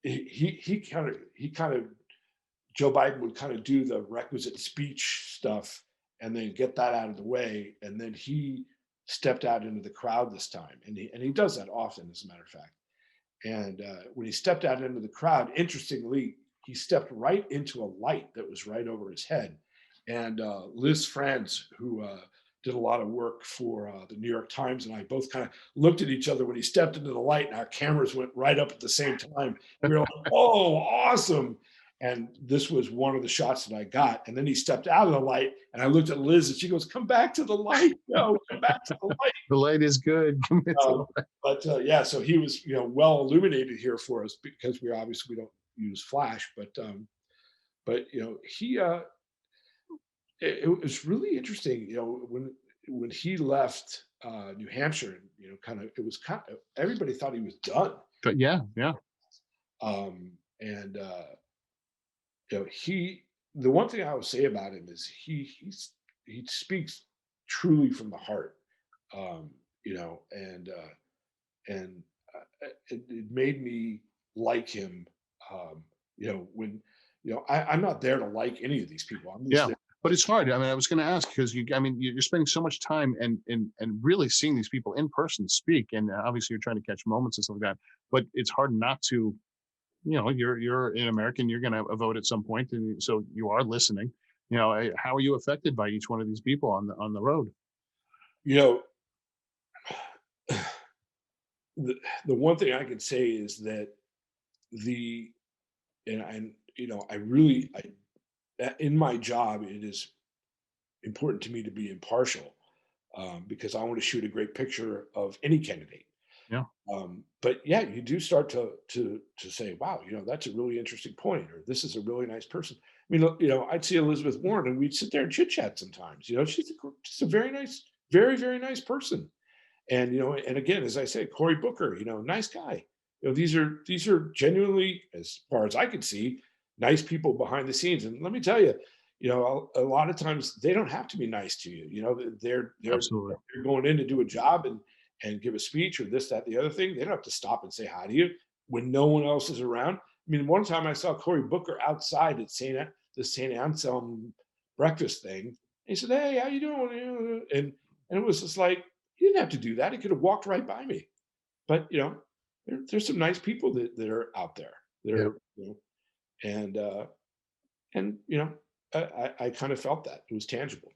he kind of Joe Biden would kind of do the requisite speech stuff and then get that out of the way, and then he stepped out into the crowd this time, and he does that often, as a matter of fact. And when he stepped out into the crowd, interestingly, he stepped right into a light that was right over his head. And Liz Franz, who did a lot of work for the New York Times, and I both kind of looked at each other when he stepped into the light, and our cameras went right up at the same time. We were like, "Oh, awesome!" And this was one of the shots that I got. And then he stepped out of the light, and I looked at Liz, and she goes, "Come back to the light, no, come back to the light." The light is good. Um, but yeah, so he was, well illuminated here for us because we don't use flash, but he it was really interesting, when he left New Hampshire, kind of it was kind of everybody thought he was done, But yeah, yeah, and he the one thing I would say about him is he speaks truly from the heart. you know, and it made me like him. You know, when I'm not there to like any of these people. I'm just Yeah, there. but it's hard. I mean, I was going to ask because I mean, you're spending so much time and really seeing these people in person speak, and obviously you're trying to catch moments and stuff like that. But it's hard not to, you're an American. You're going to vote at some point, and so you are listening. How are you affected by each one of these people on the road? You know, the the one thing I can say is that the and I really in my job it is important to me to be impartial, because I want to shoot a great picture of any candidate. Yeah, But yeah, you do start to say, wow, that's a really interesting point, or this is a really nice person. I mean, look, I'd see Elizabeth Warren and we'd sit there and chit chat sometimes. She's just a very nice, very, very nice person. And and again, as I said, Cory Booker, nice guy. These are genuinely, as far as I could see, nice people behind the scenes. And let me tell you, a lot of times they don't have to be nice to you. absolutely. They're going in to do a job and give a speech or this, that, the other thing. They don't have to stop and say hi to you when no one else is around. I mean, one time I saw Cory Booker outside at the St. Anselm breakfast thing. He said, "Hey, how you doing?" And it was just like, he didn't have to do that. He could have walked right by me. But there's some nice people that are out there. That Yeah. are, and I kind of felt that it was tangible.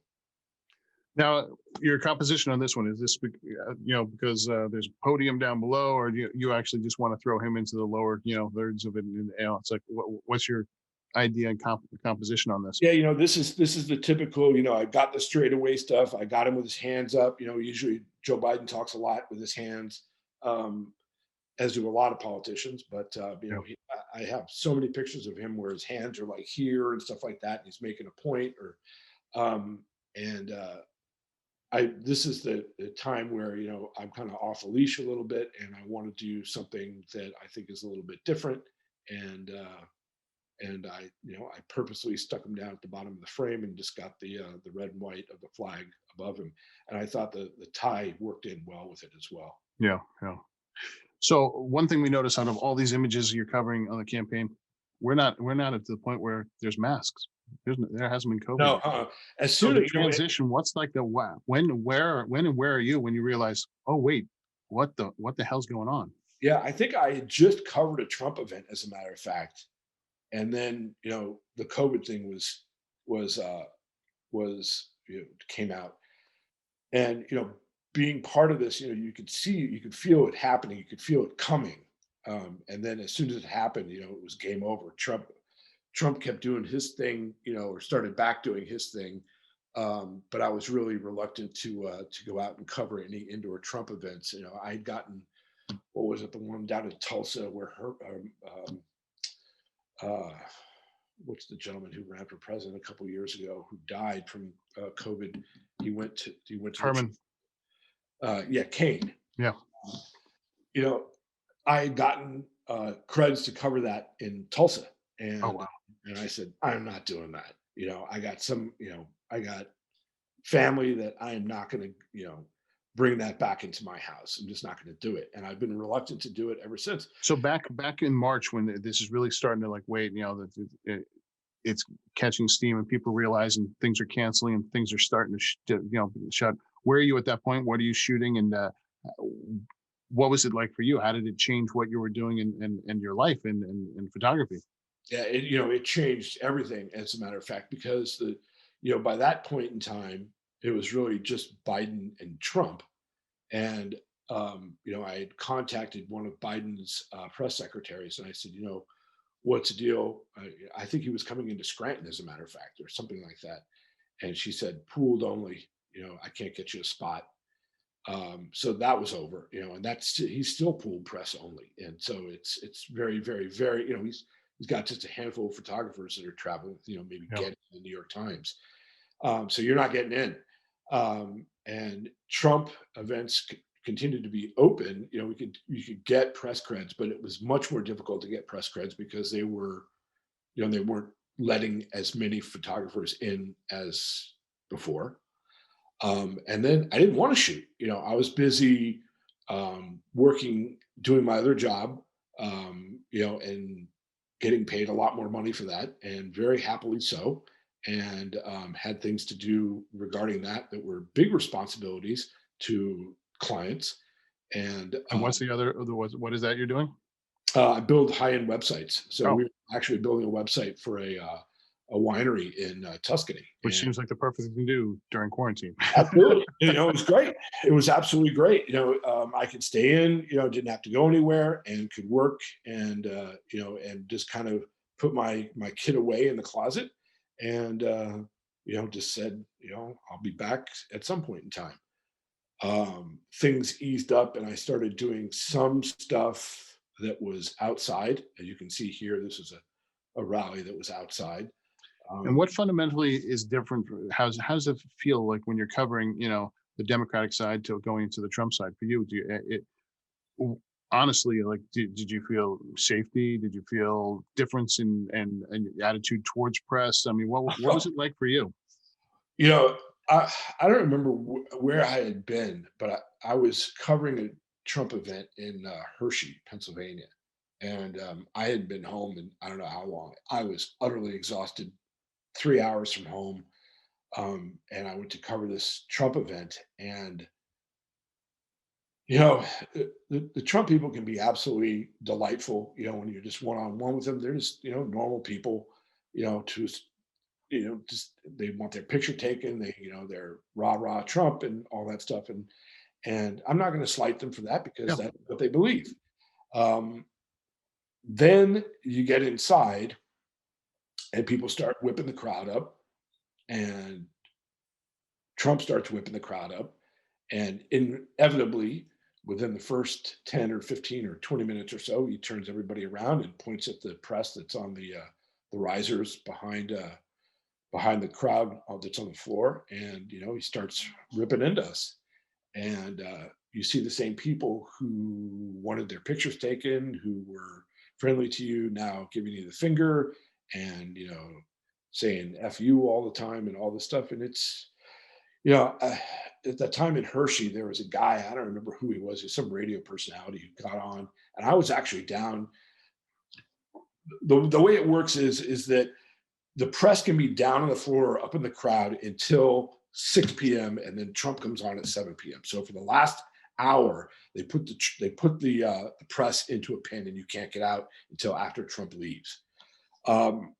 Now, your composition on this one, is this, because there's a podium down below, or you actually just want to throw him into the lower, thirds of it? And, it's like, what's your idea and composition on this? Yeah, this is the typical. I got the straightaway stuff. I got him with his hands up. Usually Joe Biden talks a lot with his hands, um, as do a lot of politicians. But Yeah. I have so many pictures of him where his hands are like here and stuff like that, and he's making a point. Or and I this is the time where I'm kind of off a leash a little bit, and I want to do something that I think is a little bit different. And I purposely stuck him down at the bottom of the frame and just got the red and white of the flag above him. And I thought the tie worked in well with it as well. Yeah. Yeah. So one thing we notice out of all these images you're covering on the campaign, we're not at the point where there's masks. There hasn't been COVID No, yet. as So soon the as transition, what's like the wow, when and where are you when you realize, oh wait, what the hell's going on? yeah, I think I had just covered a Trump event, as a matter of fact, and then the COVID thing was came out, and being part of this, you could feel it happening, you could feel it coming, and then as soon as it happened, it was game over. Trump kept doing his thing, or started back doing his thing. But I was really reluctant to go out and cover any indoor Trump events. I had gotten, what was it, the one down in Tulsa where uh, what's the gentleman who ran for president a couple years ago who died from COVID? He went to Herman. yeah, Kane. Yeah. You know, I had gotten creds to cover that in Tulsa, Oh and wow. and I said, I'm not doing that. I got family that I am not going to, bring that back into my house. I'm just not going to do it. And I've been reluctant to do it ever since. So back in March when this is really starting to like wait, that it's catching steam and people realizing things are canceling and things are starting to shut. Where are you at that point? What are you shooting? And what was it like for you? How did it change what you were doing in your life in photography? Yeah, it changed everything, as a matter of fact, because by that point in time, it was really just Biden and Trump. And I had contacted one of Biden's press secretaries, and I said, what's the deal? I think he was coming into Scranton, as a matter of fact, or something like that. And she said, pooled only. I can't get you a spot. So that was over. And he's still pooled press only. And so it's very, very, very. He's got just a handful of photographers that are traveling. Maybe Yeah. get the New York Times. So you're not getting in. And Trump events continued to be open. You could get press creds, but it was much more difficult to get press creds because they weren't letting as many photographers in as before. And then I didn't want to shoot. I was busy working, doing my other job, and getting paid a lot more money for that, and very happily so. And had things to do regarding that were big responsibilities to clients. And And what's the other, what is that you're doing? I build high-end websites. So Oh, we're actually building a website for a winery in Tuscany. which seems like the perfect thing to do during quarantine. Absolutely. It was great. It was absolutely great. I could stay in, didn't have to go anywhere and could work and, and just kind of put my kid away in the closet and, just said, I'll be back at some point in time. Things eased up and I started doing some stuff that was outside. As you can see here, this is a rally that was outside. And what Um, fundamentally is different? How's it feel like when you're covering, the Democratic side to going into the Trump side for you? Do you, honestly, like, did you feel safety? Did you feel difference in your attitude towards press? I mean, what was it like for you? You know, I don't remember where I had been, but I was covering a Trump event in Hershey, Pennsylvania, and I had been home and I don't know how long. I was utterly exhausted, 3 hours from home, and I went to cover this Trump event. And you know, the Trump people can be absolutely delightful. When you're just one on one with them, they're just normal people. To just they want their picture taken. They're rah rah Trump and all that stuff. And I'm not going to slight them for that because Yeah. that's what they believe. Um, then you get inside and people start whipping the crowd up, and Trump starts whipping the crowd up, and inevitably, within the first 10 or 15 or 20 minutes or so, he turns everybody around and points at the press that's on the risers behind the crowd that's on the floor, and he starts ripping into us. And you see the same people who wanted their pictures taken, who were friendly to you, now giving you the finger and saying "f you" all the time and all this stuff. And it's you know uh, at that time in Hershey, there was a guy, I don't remember who he was. He's some radio personality who got on, and I was actually down. The way it works is that the press can be down on the floor or up in the crowd until 6 p.m. and then Trump comes on at 7 p.m. So for the last hour, they put the press into a pen and you can't get out until after Trump leaves. Um,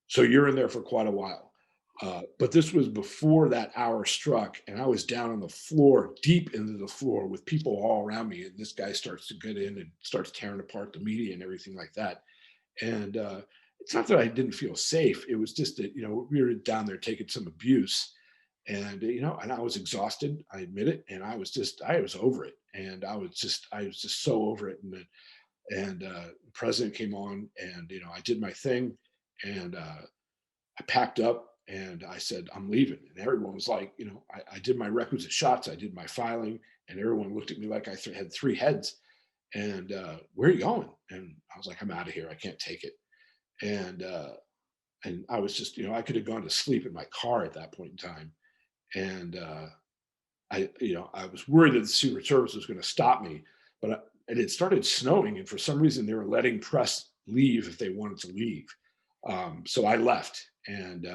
so you're in there for quite a while. But this was before that hour struck, and I was down on the floor, deep into the floor, with people all around me. And this guy starts to get in and starts tearing apart the media and everything like that. And it's not that I didn't feel safe. It was just that we were down there taking some abuse, and and I was exhausted. I admit it, and I was over it, and I was just so over it. And the president came on, and I did my thing, and I packed up. And I said, I'm leaving. And everyone was like, I did my requisite shots. I did my filing. And everyone looked at me like I had three heads. And where are you going? And I was like, I'm out of here. I can't take it. And I was just, I could have gone to sleep in my car at that point in time. And I was worried that the Secret Service was going to stop me, but it had started snowing, and for some reason they were letting press leave if they wanted to leave. So I left, and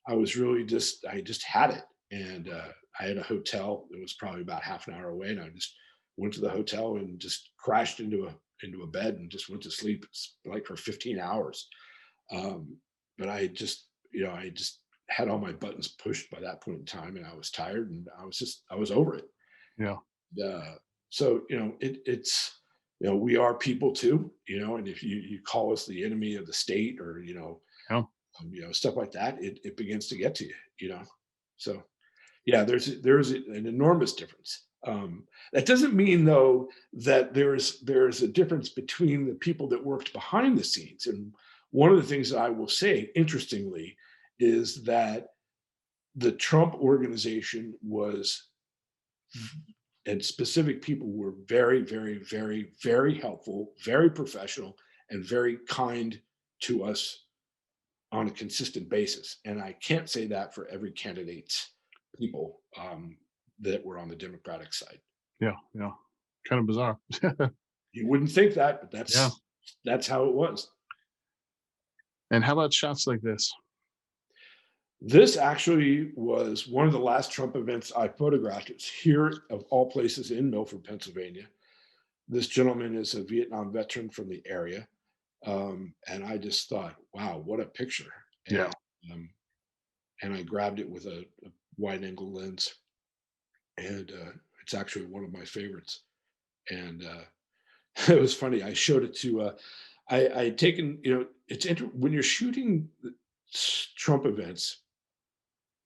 I was really I just had it, and I had a hotel that was probably about half an hour away, and I just went to the hotel and just crashed into a bed and just went to sleep. It's like for 15 hours. But I just had all my buttons pushed by that point in time, and I was tired, and I was over it. Yeah. Uh, so it's we are people too, and if you call us the enemy of the state, or Yeah. stuff like that, it begins to get to you, So yeah, there's an enormous difference. That doesn't mean though that there's a difference between the people that worked behind the scenes. And one of the things that I will say, interestingly, is that the Trump organization was, and specific people were very, very, very, very helpful, very professional, and very kind to us on a consistent basis. And I can't say that for every candidate people that were on the Democratic side. Yeah, yeah. Kind of bizarre. You wouldn't think that, but Yeah. that's how it was. And how about shots like this? This actually was one of the last Trump events I photographed. It's here, of all places, in Milford, Pennsylvania. This gentleman is a Vietnam veteran from the area. And I just thought, wow, what a picture. Yeah. Um, and I grabbed it with a wide angle lens. And it's actually one of my favorites. And it was funny. I showed it to, I had taken, when you're shooting Trump events,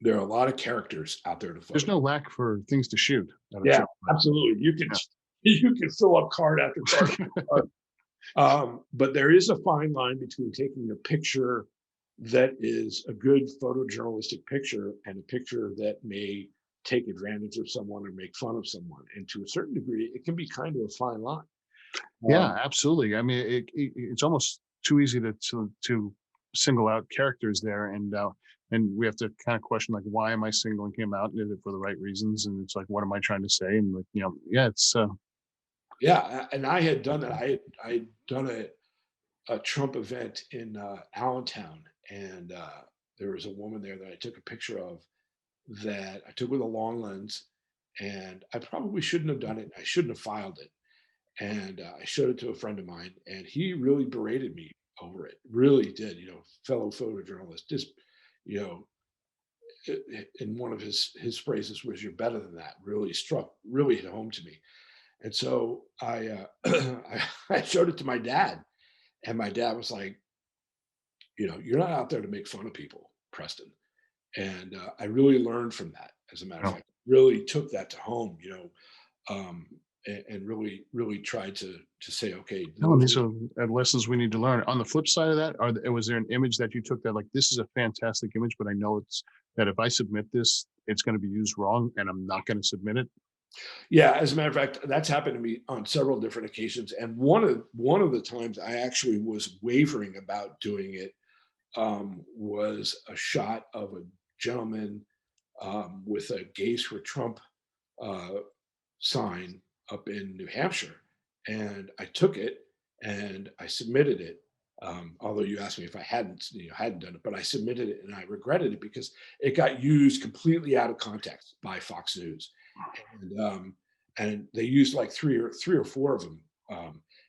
there are a lot of characters out there to There's photograph. no lack for things to shoot at a Yeah, Trump event. absolutely. You can Yeah. you can fill up card after card after card. But there is a fine line between taking a picture that is a good photojournalistic picture and a picture that may take advantage of someone or make fun of someone. And to a certain degree, it can be kind of a fine line. Yeah, absolutely. I mean, it's almost too easy to single out characters there, and we have to kind of question, like, why am I singling him out? Is it for the right reasons? And it's like, what am I trying to say? And like, yeah, it's Yeah, and I had done that. I had done a Trump event in Allentown, and there was a woman there that I took a picture of that I took with a long lens, and I probably shouldn't have done it. I shouldn't have filed it, and I showed it to a friend of mine, and he really berated me over it. Really did, fellow photojournalist. Just, you know, in one of his phrases was, "You're better than that." Really hit home to me. And so I I showed it to my dad, and my dad was like, "You're not out there to make fun of people, Preston." And I really learned from that. As a matter of no, fact, really took that to home, um, and really tried to say, okay, no. those These are are lessons we need to learn. On the flip side of that, was there an image that you took that, like, this is a fantastic image, but I know it's that if I submit this, it's going to be used wrong, and I'm not going to submit it? yeah. As a matter of fact, that's happened to me on several different occasions, and one of the times I actually was wavering about doing it was a shot of a gentleman with a "Gays for Trump" uh, sign up in New Hampshire, and I took it and I submitted it. Although you asked me if I hadn't done it, but I submitted it and I regretted it because it got used completely out of context by Fox News, and they used like three or four of them,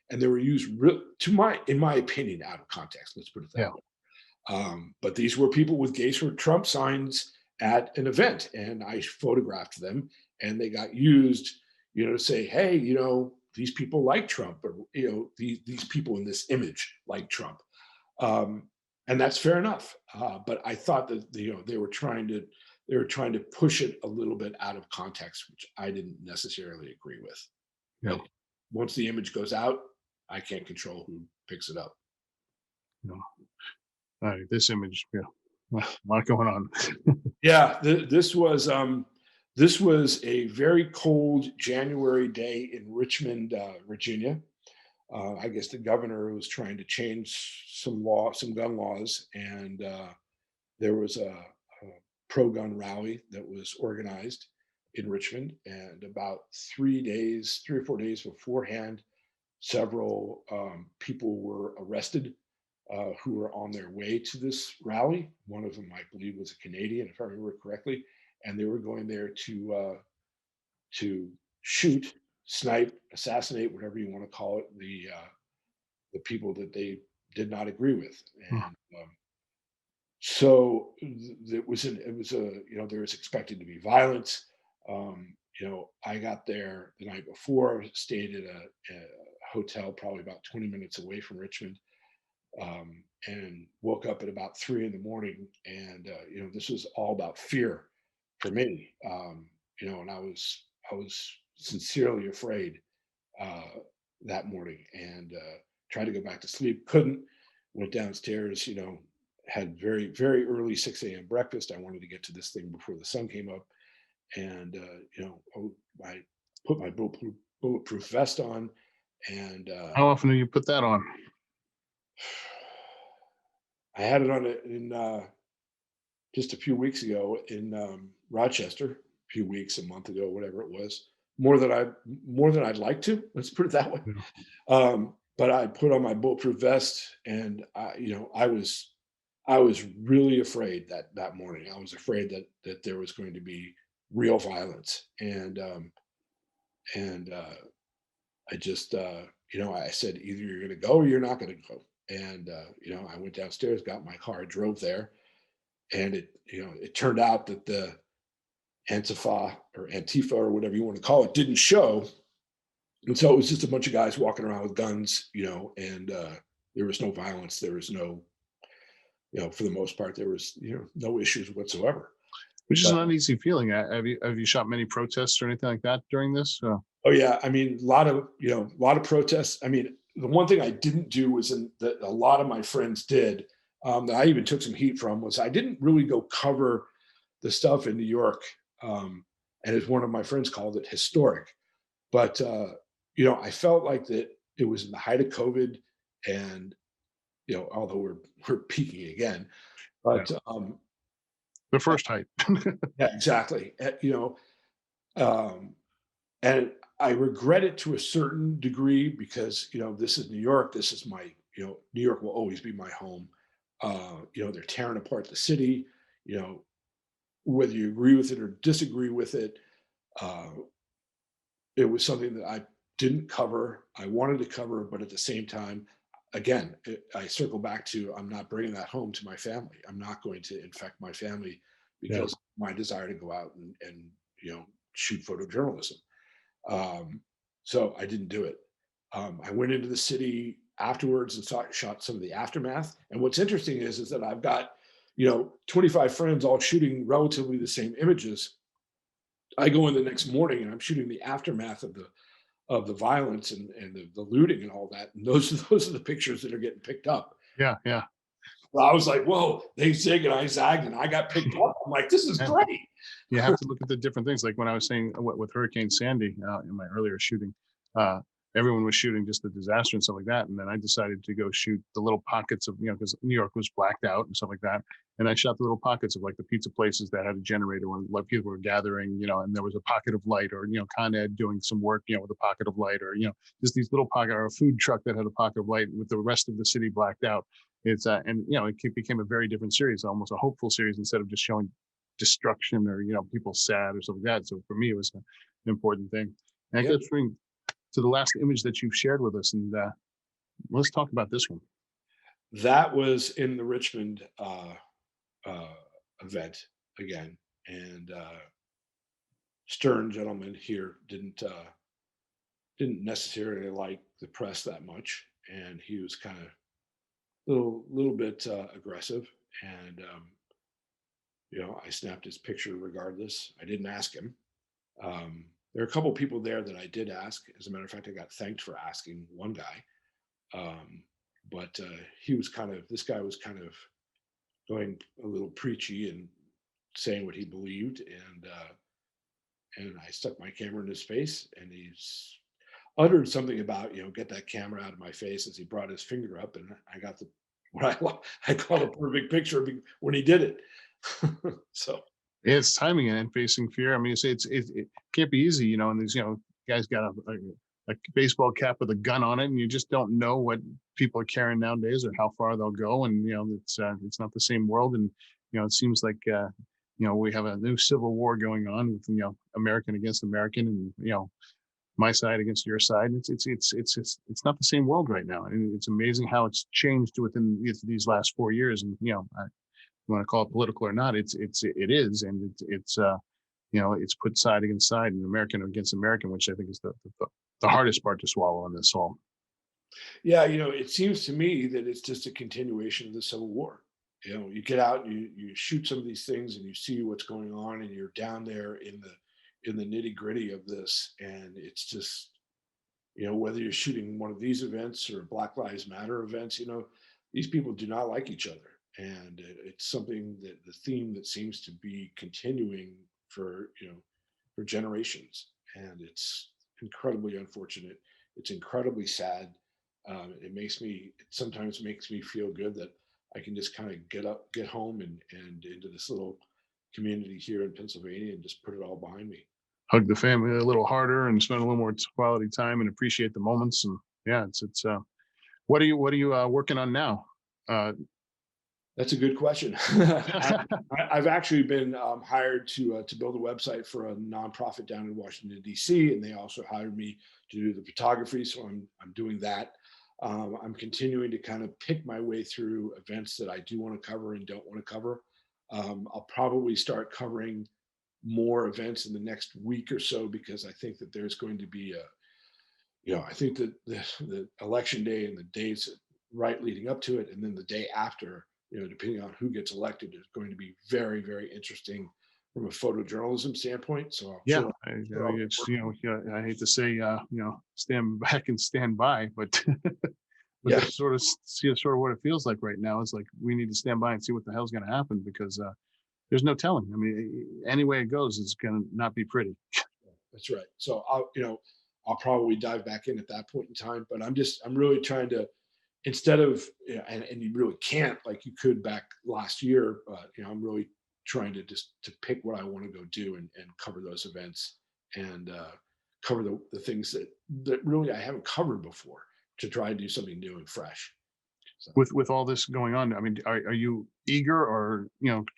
and they were used in my opinion, out of context. Let's put it that Yeah. way. But these were people with "Gays for Trump" signs at an event, and I photographed them, and they got used, to say, hey, these people like Trump, or these people in this image like Trump, and that's fair enough. But I thought that they were trying to push it a little bit out of context, which I didn't necessarily agree with. Yeah. But once the image goes out, I can't control who picks it up. No. All right, this image, yeah, a lot going on. Yeah, this was a very cold January day in Richmond, Virginia. I guess the governor was trying to change some gun laws, and there was a pro-gun rally that was organized in Richmond. And about 3 or 4 days beforehand, several people were arrested who were on their way to this rally. One of them, I believe, was a Canadian, if I remember correctly, and they were going there to shoot, snipe, assassinate, whatever you want to call it, the people that they did not agree with. Hmm. And so there was expected to be violence. I got there the night before, stayed at a hotel probably about 20 minutes away from Richmond, and woke up at about 3 in the morning. And this was all about fear for me. And I was sincerely afraid uh, that morning, and tried to go back to sleep. Couldn't. Went downstairs. Had very very early 6 a.m. breakfast. I wanted to get to this thing before the sun came up, and I put my bulletproof vest on, and How often do you put that on? I had it on in just a few weeks ago in Rochester, a few weeks, a month ago, whatever it was, more than I'd like to. Let's put it that way. Yeah. But I put on my bulletproof vest, and I was really afraid that morning. I was afraid that there was going to be real violence, and I just I said, either you're going to go or you're not going to go. And I went downstairs, got my car, drove there, and it turned out that the Antifa or whatever you want to call it didn't show, and so it was just a bunch of guys walking around with guns, and there was no violence. There was no, for the most part, there was no issues whatsoever. Which is But an uneasy feeling. Have you shot many protests or anything like that during this? oh yeah, I mean, a lot of protests. I mean, the one thing I didn't do was that a lot of my friends did, that I even took some heat from, was I didn't really go cover the stuff in New York, and as one of my friends called it, historic. But I felt like that it was in the height of COVID, and although we're peaking again, Yeah, but the first height. yeah, exactly. Um, and I regret it to a certain degree because this is New York. This is my New York will always be my home. They're tearing apart the city. You know, whether you agree with it or disagree with it, uh, it was something that I didn't cover. I wanted to cover, but at the same time, again, I circle back to I'm not bringing that home to my family. I'm not going to infect my family Yeah. because my desire to go out and shoot photojournalism. Um, so I didn't do it. I went into the city afterwards and shot some of the aftermath. And what's interesting is that I've got 25 friends all shooting relatively the same images. I go in the next morning and I'm shooting the aftermath of the violence and the looting and all that. And those are the pictures that are getting picked up. Yeah, yeah, Well, I was like, whoa, they zig and I zagged and I got picked up. I'm like, this is yeah. great. You have to look at the different things. Like when I was saying with Hurricane Sandy in my earlier shooting, uh, everyone was shooting just the disaster and stuff like that. And then I decided to go shoot the little pockets of, because New York was blacked out and stuff like that. And I shot the little pockets of like the pizza places that had a generator when like people were gathering, and there was a pocket of light, or, Con Ed doing some work, with a pocket of light, or, just these little pocket, or a food truck that had a pocket of light with the rest of the city blacked out. It's and it became a very different series, almost a hopeful series, instead of just showing destruction or people sad or something like that. So for me, it was an important thing. And I Yeah. guess bring to the last image that you've shared with us, and let's talk about this one. That was in the Richmond uh, event again. And stern gentleman here didn't necessarily like the press that much, and he was kind of little bit aggressive. And I snapped his picture regardless. I didn't ask him. There are a couple people there that I did ask. As a matter of fact, I got thanked for asking one guy. But this guy was kind of going a little preachy and saying what he believed, and I stuck my camera in his face, and he's uttered something about get that camera out of my face as he brought his finger up, and I got the I call a perfect picture when he did it. So It's timing and facing fear. I mean, it can't be easy, and these guys got a baseball cap with a gun on it, and you just don't know what people are carrying nowadays or how far they'll go. And it's not the same world, and it seems like we have a new civil war going on with American against American, and my side against your side. It's not the same world right now, and it's amazing how it's changed within these last 4 years. And you want to call it political or not, it is, and it's put side against side and American against American, which I think is the hardest part to swallow on this all. yeah, it seems to me that it's just a continuation of the Civil War. You get out and you shoot some of these things and you see what's going on, and you're down there in the nitty gritty of this, and it's just whether you're shooting one of these events or Black Lives Matter events, these people do not like each other. And it's something that the theme that seems to be continuing for generations. And it's incredibly unfortunate. It's incredibly sad. It sometimes makes me feel good that I can just kind of get home and into this little community here in Pennsylvania and just put it all behind me. Hug the family a little harder and spend a little more quality time and appreciate the moments. And yeah, it's what are you working on now? Uh, That's a good question. I've actually been hired to build a website for a nonprofit down in Washington D.C., and they also hired me to do the photography. So I'm doing that. I'm continuing to kind of pick my way through events that I do want to cover and don't want to cover. I'll probably start covering more events in the next week or so, because I think that there's going to be I think that the election day and the days right leading up to it, and then the day after, depending on who gets elected, is going to be very, very interesting from a photojournalism standpoint. So yeah, it's I hate to say stand back and stand by, but but yeah, that's sort of what it feels like right now. It's like we need to stand by and see what the hell's going to happen, because there's no telling. I mean, any way it goes, it's going to not be pretty. that's right. So I'll probably dive back in at that point in time. But I'm really trying to, instead of, and you really can't like you could back last year, I'm really trying to to pick what I want to go do and cover those events and cover the things that really I haven't covered before, to try and do something new and fresh. So. With all this going on, I mean, are you eager or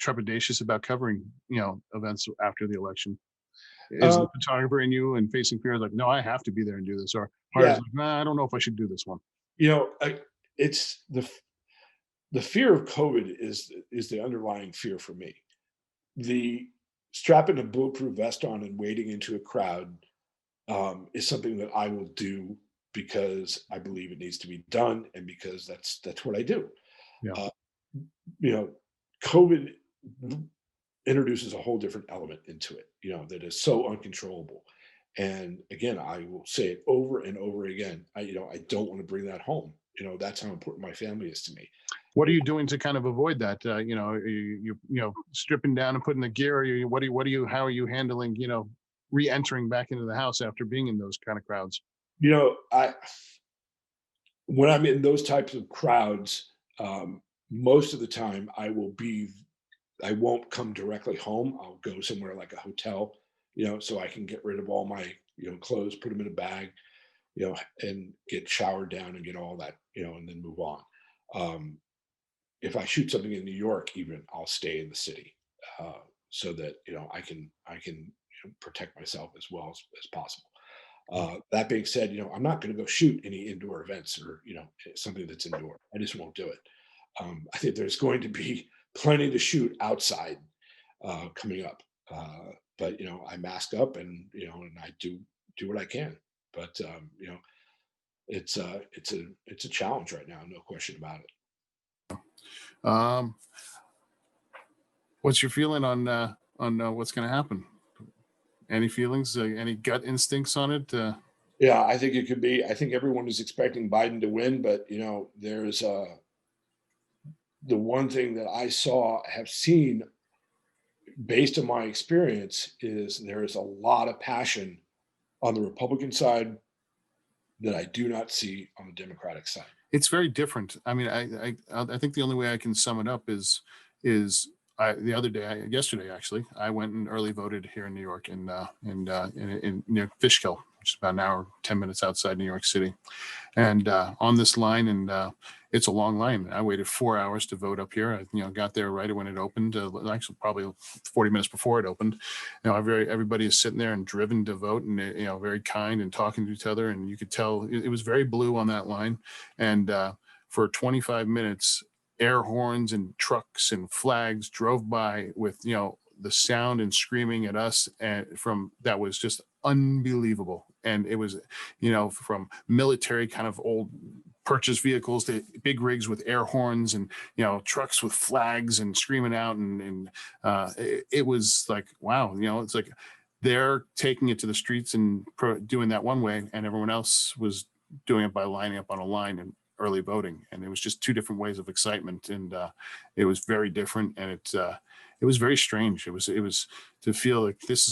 trepidatious about covering events after the election? Is the Uh, photographer in you and facing fear like, no, I have to be there and do this, or part is yeah, like, nah, I don't know if I should do this one. it's the fear of COVID is the underlying fear for me. The strapping a bulletproof vest on and wading into a crowd is something that I will do because I believe it needs to be done, and because that's what I do. Yeah. Uh, you know, COVID introduces a whole different element into it, that is so uncontrollable. And again, I will say it over and over again. I don't want to bring that home. That's how important my family is to me. What are you doing to kind of avoid that? Stripping down and putting the gear, or how are you handling, re-entering back into the house after being in those kind of crowds? I When I'm in those types of crowds, most of the time I won't come directly home. I'll go somewhere like a hotel, so I can get rid of all my, clothes, put them in a bag, and get showered down and get all that, and then move on. Um, if I shoot something in New York, even I'll stay in the city, so that I can protect myself as well as possible. That being said, I'm not going to go shoot any indoor events or something that's indoor. I just won't do it. I think there's going to be plenty to shoot outside coming up, but I mask up and I do what I can. But it's a challenge right now, no question about it. Um, what's your feeling on what's going to happen? Any feelings? Any gut instincts on it? Yeah, I think it could be. I think everyone is expecting Biden to win, but there's the one thing that have seen based on my experience is there is a lot of passion on the Republican side that I do not see on the Democratic side. It's very different. I mean, I think the only way I can sum it up is the other day, yesterday actually, I went and early voted here in New York in near Fishkill, which is about an hour, 10 minutes outside New York City, and on this line, and it's a long line. I waited 4 hours to vote up here. I got there right when it opened, actually probably 40 minutes before it opened. Everybody is sitting there and driven to vote, and very kind and talking to each other, and you could tell it was very blue on that line, and for 25 minutes, air horns and trucks and flags drove by with the sound and screaming at us, and from that was just unbelievable. And it was from military kind of old purchase vehicles to big rigs with air horns, and trucks with flags and screaming out, and it was like, wow, it's like they're taking it to the streets and doing that one way, and everyone else was doing it by lining up on a line and early voting. And it was just two different ways of excitement, and it was very different, and it was very strange. It was to feel like this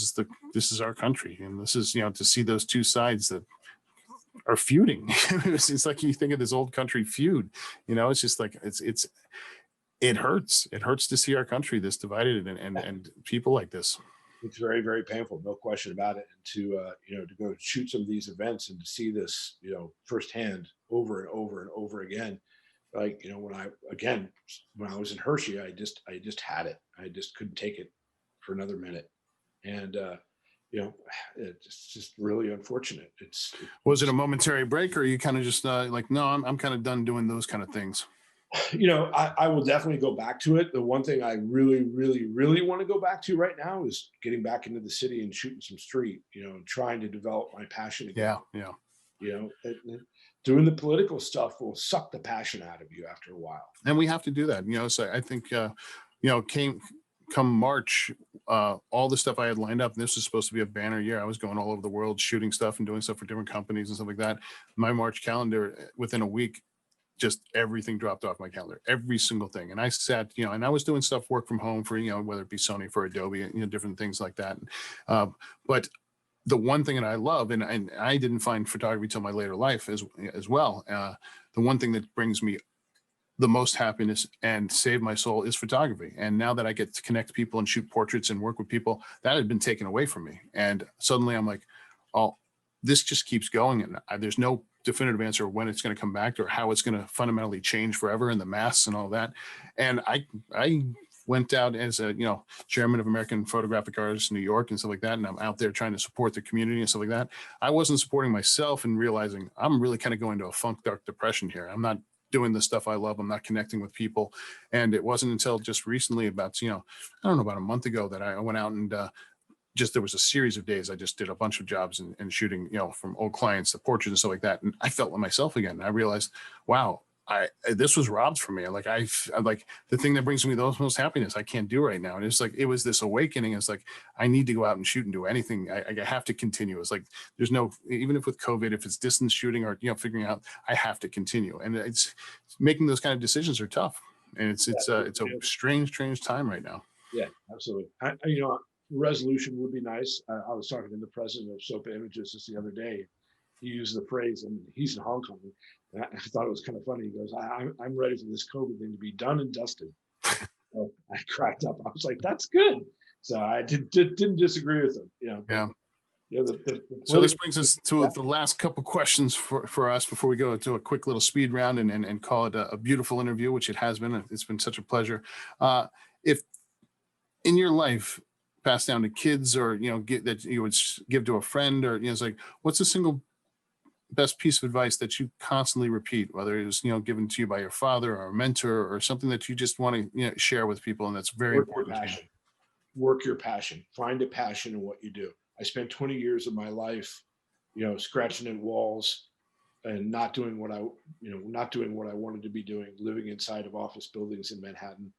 is our country, and this is to see those two sides that are feuding. It's like you think of this old country feud. It's just like it's it hurts. It hurts to see our country this divided and people like this. It's very, very painful, no question about it. And to to go shoot some of these events and to see this, firsthand over and over and over again. Like, when I was in Hershey, I just had it. I just couldn't take it for another minute. And it's just really unfortunate. Was it a momentary break, or are you kind of just like, no, I'm kind of done doing those kind of things? I will definitely go back to it. The one thing I really, really, really want to go back to right now is getting back into the city and shooting some street, and trying to develop my passion again. Yeah. Doing the political stuff will suck the passion out of you after a while. And we have to do that. So I think, came come March, all the stuff I had lined up, and this was supposed to be a banner year. I was going all over the world shooting stuff and doing stuff for different companies and stuff like that. My March calendar, within a week, just everything dropped off my calendar, every single thing. And I sat, and I was doing stuff, work from home for, whether it be Sony, for Adobe, different things like that. But the one thing that I love, and I didn't find photography till my later life as well. The one thing that brings me the most happiness and save my soul is photography. And now that I get to connect people and shoot portraits and work with people, that had been taken away from me. And suddenly I'm like, oh, this just keeps going. And there's no definitive answer when it's going to come back or how it's going to fundamentally change forever, and the masks and all that. And I went out as a, chairman of American Photographic Artists in New York and stuff like that. And I'm out there trying to support the community and stuff like that. I wasn't supporting myself and realizing I'm really kind of going to a funk, dark depression here. I'm not doing the stuff I love. I'm not connecting with people. And it wasn't until just recently, about, I don't know, about a month ago, that I went out and there was a series of days I just did a bunch of jobs and shooting, from old clients, the portraits and stuff like that. And I felt like myself again. I realized, wow, this was robbed from me. I'm like the thing that brings me the most happiness I can't do right now. And it's like, it was this awakening. It's like, I need to go out and shoot and do anything. I have to continue. It's like, there's no, even if with COVID, if it's distance shooting or, figuring out, I have to continue. And it's making those kind of decisions are tough. And it's a strange time right now. Yeah, absolutely. Resolution would be nice. I was talking to the president of SOPA Images just the other day. He used the phrase, and he's in Hong Kong. And I thought it was kind of funny. He goes, I'm ready for this COVID thing to be done and dusted. So I cracked up. I was like, that's good. So I didn't disagree with him. Yeah. So this brings us to the last couple questions for us before we go to a quick little speed round and call it a beautiful interview, which it has been. It's been such a pleasure. If in your life, passed down to kids, or that you would give to a friend, or it's like, what's the single best piece of advice that you constantly repeat, whether it was given to you by your father or a mentor, or something that you just want to share with people, and that's very important to you? Work your passion. Find a passion in what you do. I spent 20 years of my life scratching at walls and not doing what I wanted to be doing, living inside of office buildings in Manhattan.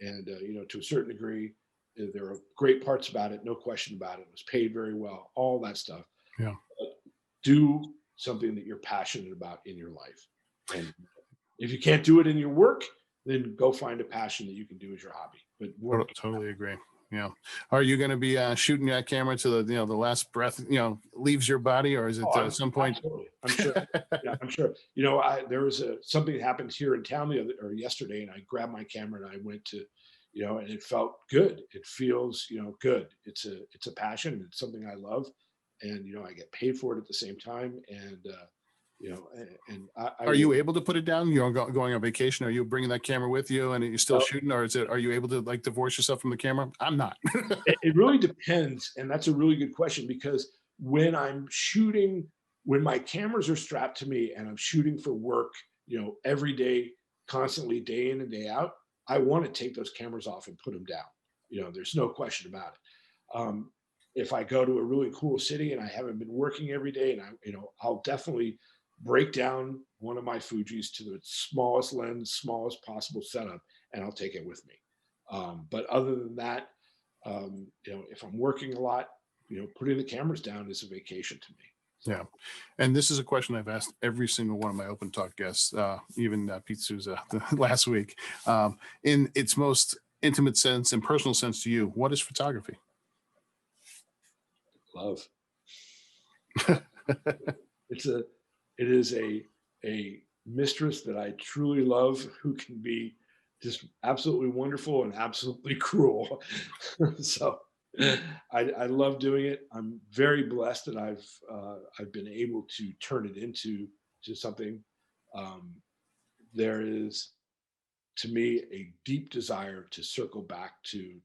And to a certain degree, there are great parts about it, no question about it. It was paid very well, all that stuff. Yeah. But do something that you're passionate about in your life. And if you can't do it in your work, then go find a passion that you can do as your hobby. But totally agree. Yeah. Are you going to be shooting that camera to the last breath leaves your body, or is it at some point? Absolutely. I'm sure. Yeah, I'm sure. There was something that happened here in town yesterday, and I grabbed my camera and I went to, and it felt good. It feels good. It's a passion. It's something I love, and I get paid for it at the same time. And are you able to put it down? Going on vacation, are you bringing that camera with you and you're still shooting, or are you able to divorce yourself from the camera? I'm not. It really depends. And that's a really good question, because when I'm shooting, when my cameras are strapped to me and I'm shooting for work, every day, constantly, day in and day out, I want to take those cameras off and put them down. There's no question about it. If I go to a really cool city and I haven't been working every day, and I'll definitely break down one of my Fujis to the smallest lens, smallest possible setup, and I'll take it with me. But other than that, if I'm working a lot, putting the cameras down is a vacation to me. So. Yeah. And this is a question I've asked every single one of my open talk guests, even Pete Souza last week. In its most intimate sense and personal sense to you, what is photography? Love. It is a mistress that I truly love, who can be just absolutely wonderful and absolutely cruel. So I love doing it. I'm very blessed that I've been able to turn it into something. Um, there is, to me, a deep desire to circle back to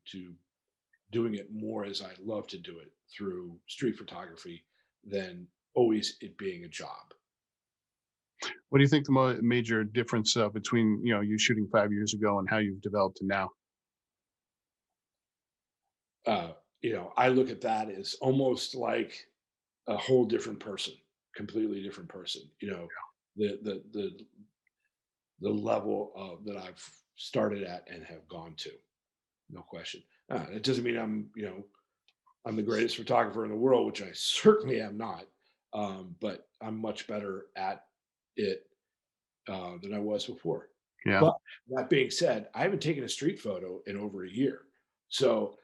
doing it more as I love to do it through street photography than always it being a job. What do you think the major difference between you shooting 5 years ago and how you've developed to now? Uh, I look at that as almost like a whole different person, completely different person. The the the the level that I've started at and have gone to, no question. It doesn't mean I'm the greatest photographer in the world, which I certainly am not. But I'm much better at it than I was before. Yeah. But that being said, I haven't taken a street photo in over a year, so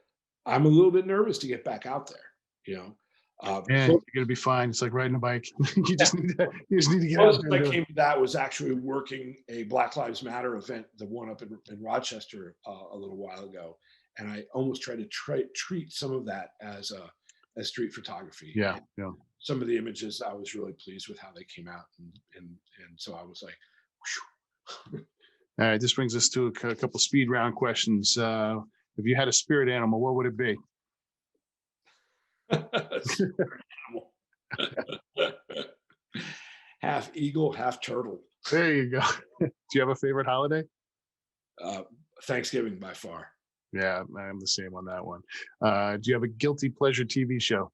I'm a little bit nervous to get back out there. You know, And you're gonna be fine. It's like riding a bike. You just need to get out closest there and I do it. came to that was actually working a Black Lives Matter event, the one up in Rochester a little while ago, and I almost tried to treat some of that as street photography. Yeah, And yeah. some of the images, I was really pleased with how they came out, and so I was like, All right, this brings us to a couple speed round questions. If you had a spirit animal, what would it be? spirit animal. Half eagle, half turtle. There you go. Do you have a favorite holiday? Uh, Thanksgiving by far. Yeah, I'm the same on that one. Do you have a guilty pleasure TV show?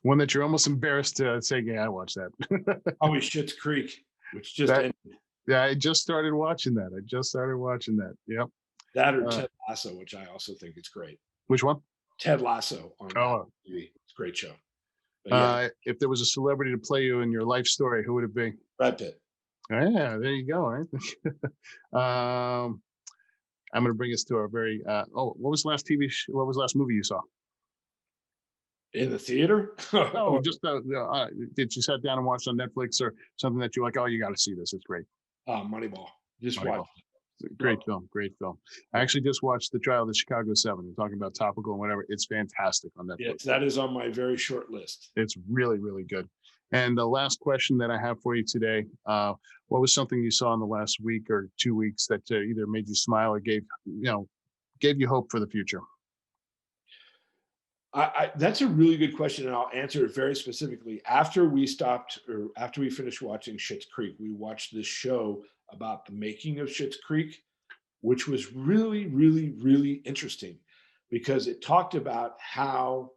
One that you're almost embarrassed to say, "Yeah, I watched that." Probably Schitt's Creek, which just That ended. Yeah, I just started watching that. I just started watching that. Yep. That or Uh, Ted Lasso, which I also think is great. which one? Ted Lasso on Apple Oh, TV. It's a great show. But yeah, if there was a celebrity to play you in your life story, who would it be? Brad Pitt. Yeah, there you go. Right. I'm going to bring us to our very. What was the last What was the last movie you saw? In the theater? Oh, Or just did you sat down and watched on Netflix or something that you're like, oh, you got to see this. It's great. Moneyball. Just Moneyball. watched Great film. Great film. I actually just watched The Trial of the Chicago 7. You're talking about topical and whatever. It's fantastic on Netflix. Yes, that is on my very short list. It's really, really good. And the last question that I have for you today, what was something you saw in the last week or 2 weeks that either made you smile or gave you hope for the future? That's a really good question, and I'll answer it very specifically. After we stopped, or after we finished watching Schitt's Creek, we watched this show about the making of Schitt's Creek, which was really, really, really interesting because it talked about how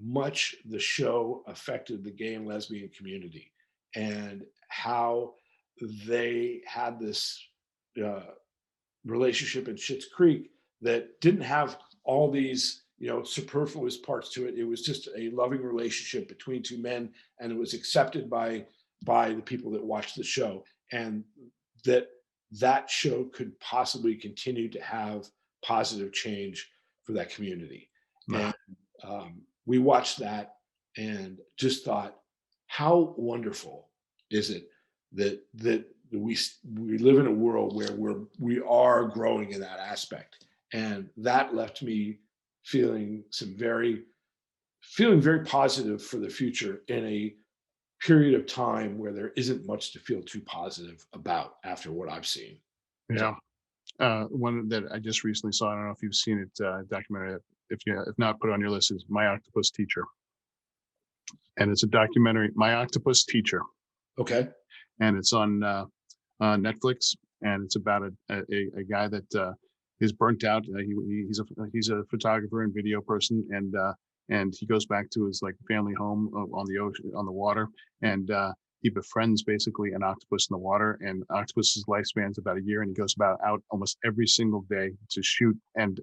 much the show affected the gay and lesbian community and how they had this uh, relationship in Schitt's Creek that didn't have all these superfluous parts to it. It was just a loving relationship between two men, and it was accepted by the people that watched the show, and that show could possibly continue to have positive change for that community. Ah, And we watched that and just thought, how wonderful is it that we live in a world where we are growing in that aspect, and that left me feeling very positive for the future in a period of time where there isn't much to feel too positive about after what I've seen. So, yeah. One that I just recently saw. I don't know if you've seen it. Documentary. If not, put it on your list. Is My Octopus Teacher, and it's a documentary. My Octopus Teacher, okay. and it's on Netflix, and it's about a guy that is burnt out. He's a photographer and video person, and he goes back to his like family home on the ocean, on the water, and he befriends basically an octopus in the water. And octopus's lifespan is about a year, and he goes out almost every single day to shoot and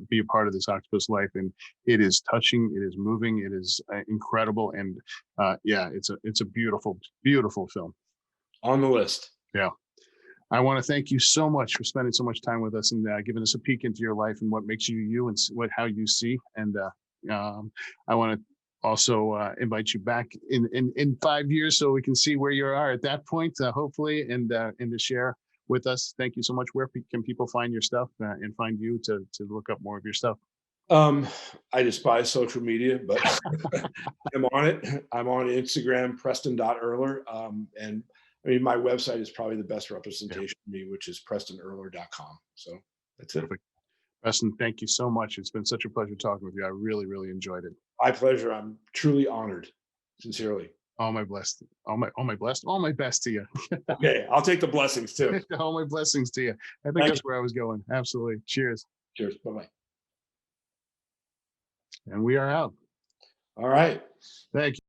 be a part of this octopus life. And it is touching, it is moving, it is incredible, and yeah, it's a beautiful, beautiful film. On the list. Yeah. I want to thank you so much for spending so much time with us and giving us a peek into your life and what makes you you and how you see. And I want to also invite you back in 5 years so we can see where you are at that point, hopefully, and to share with us. Thank you so much. Where can people find your stuff and find you to look up more of your stuff? I despise social media, but I'm on it. I'm on Instagram, Preston.Ehrler. And I mean, my website is probably the best representation of me, which is PrestonEhrler.com. So that's it. Perfect. Preston, thank you so much. It's been such a pleasure talking with you. I really, really enjoyed it. My pleasure. I'm truly honored. Sincerely. All my blessed, all my best to you. Okay, I'll take the blessings too. All my blessings to you. I think that's where I was going. Absolutely. Cheers. Cheers. Bye-bye. And we are out. All right. Thank you.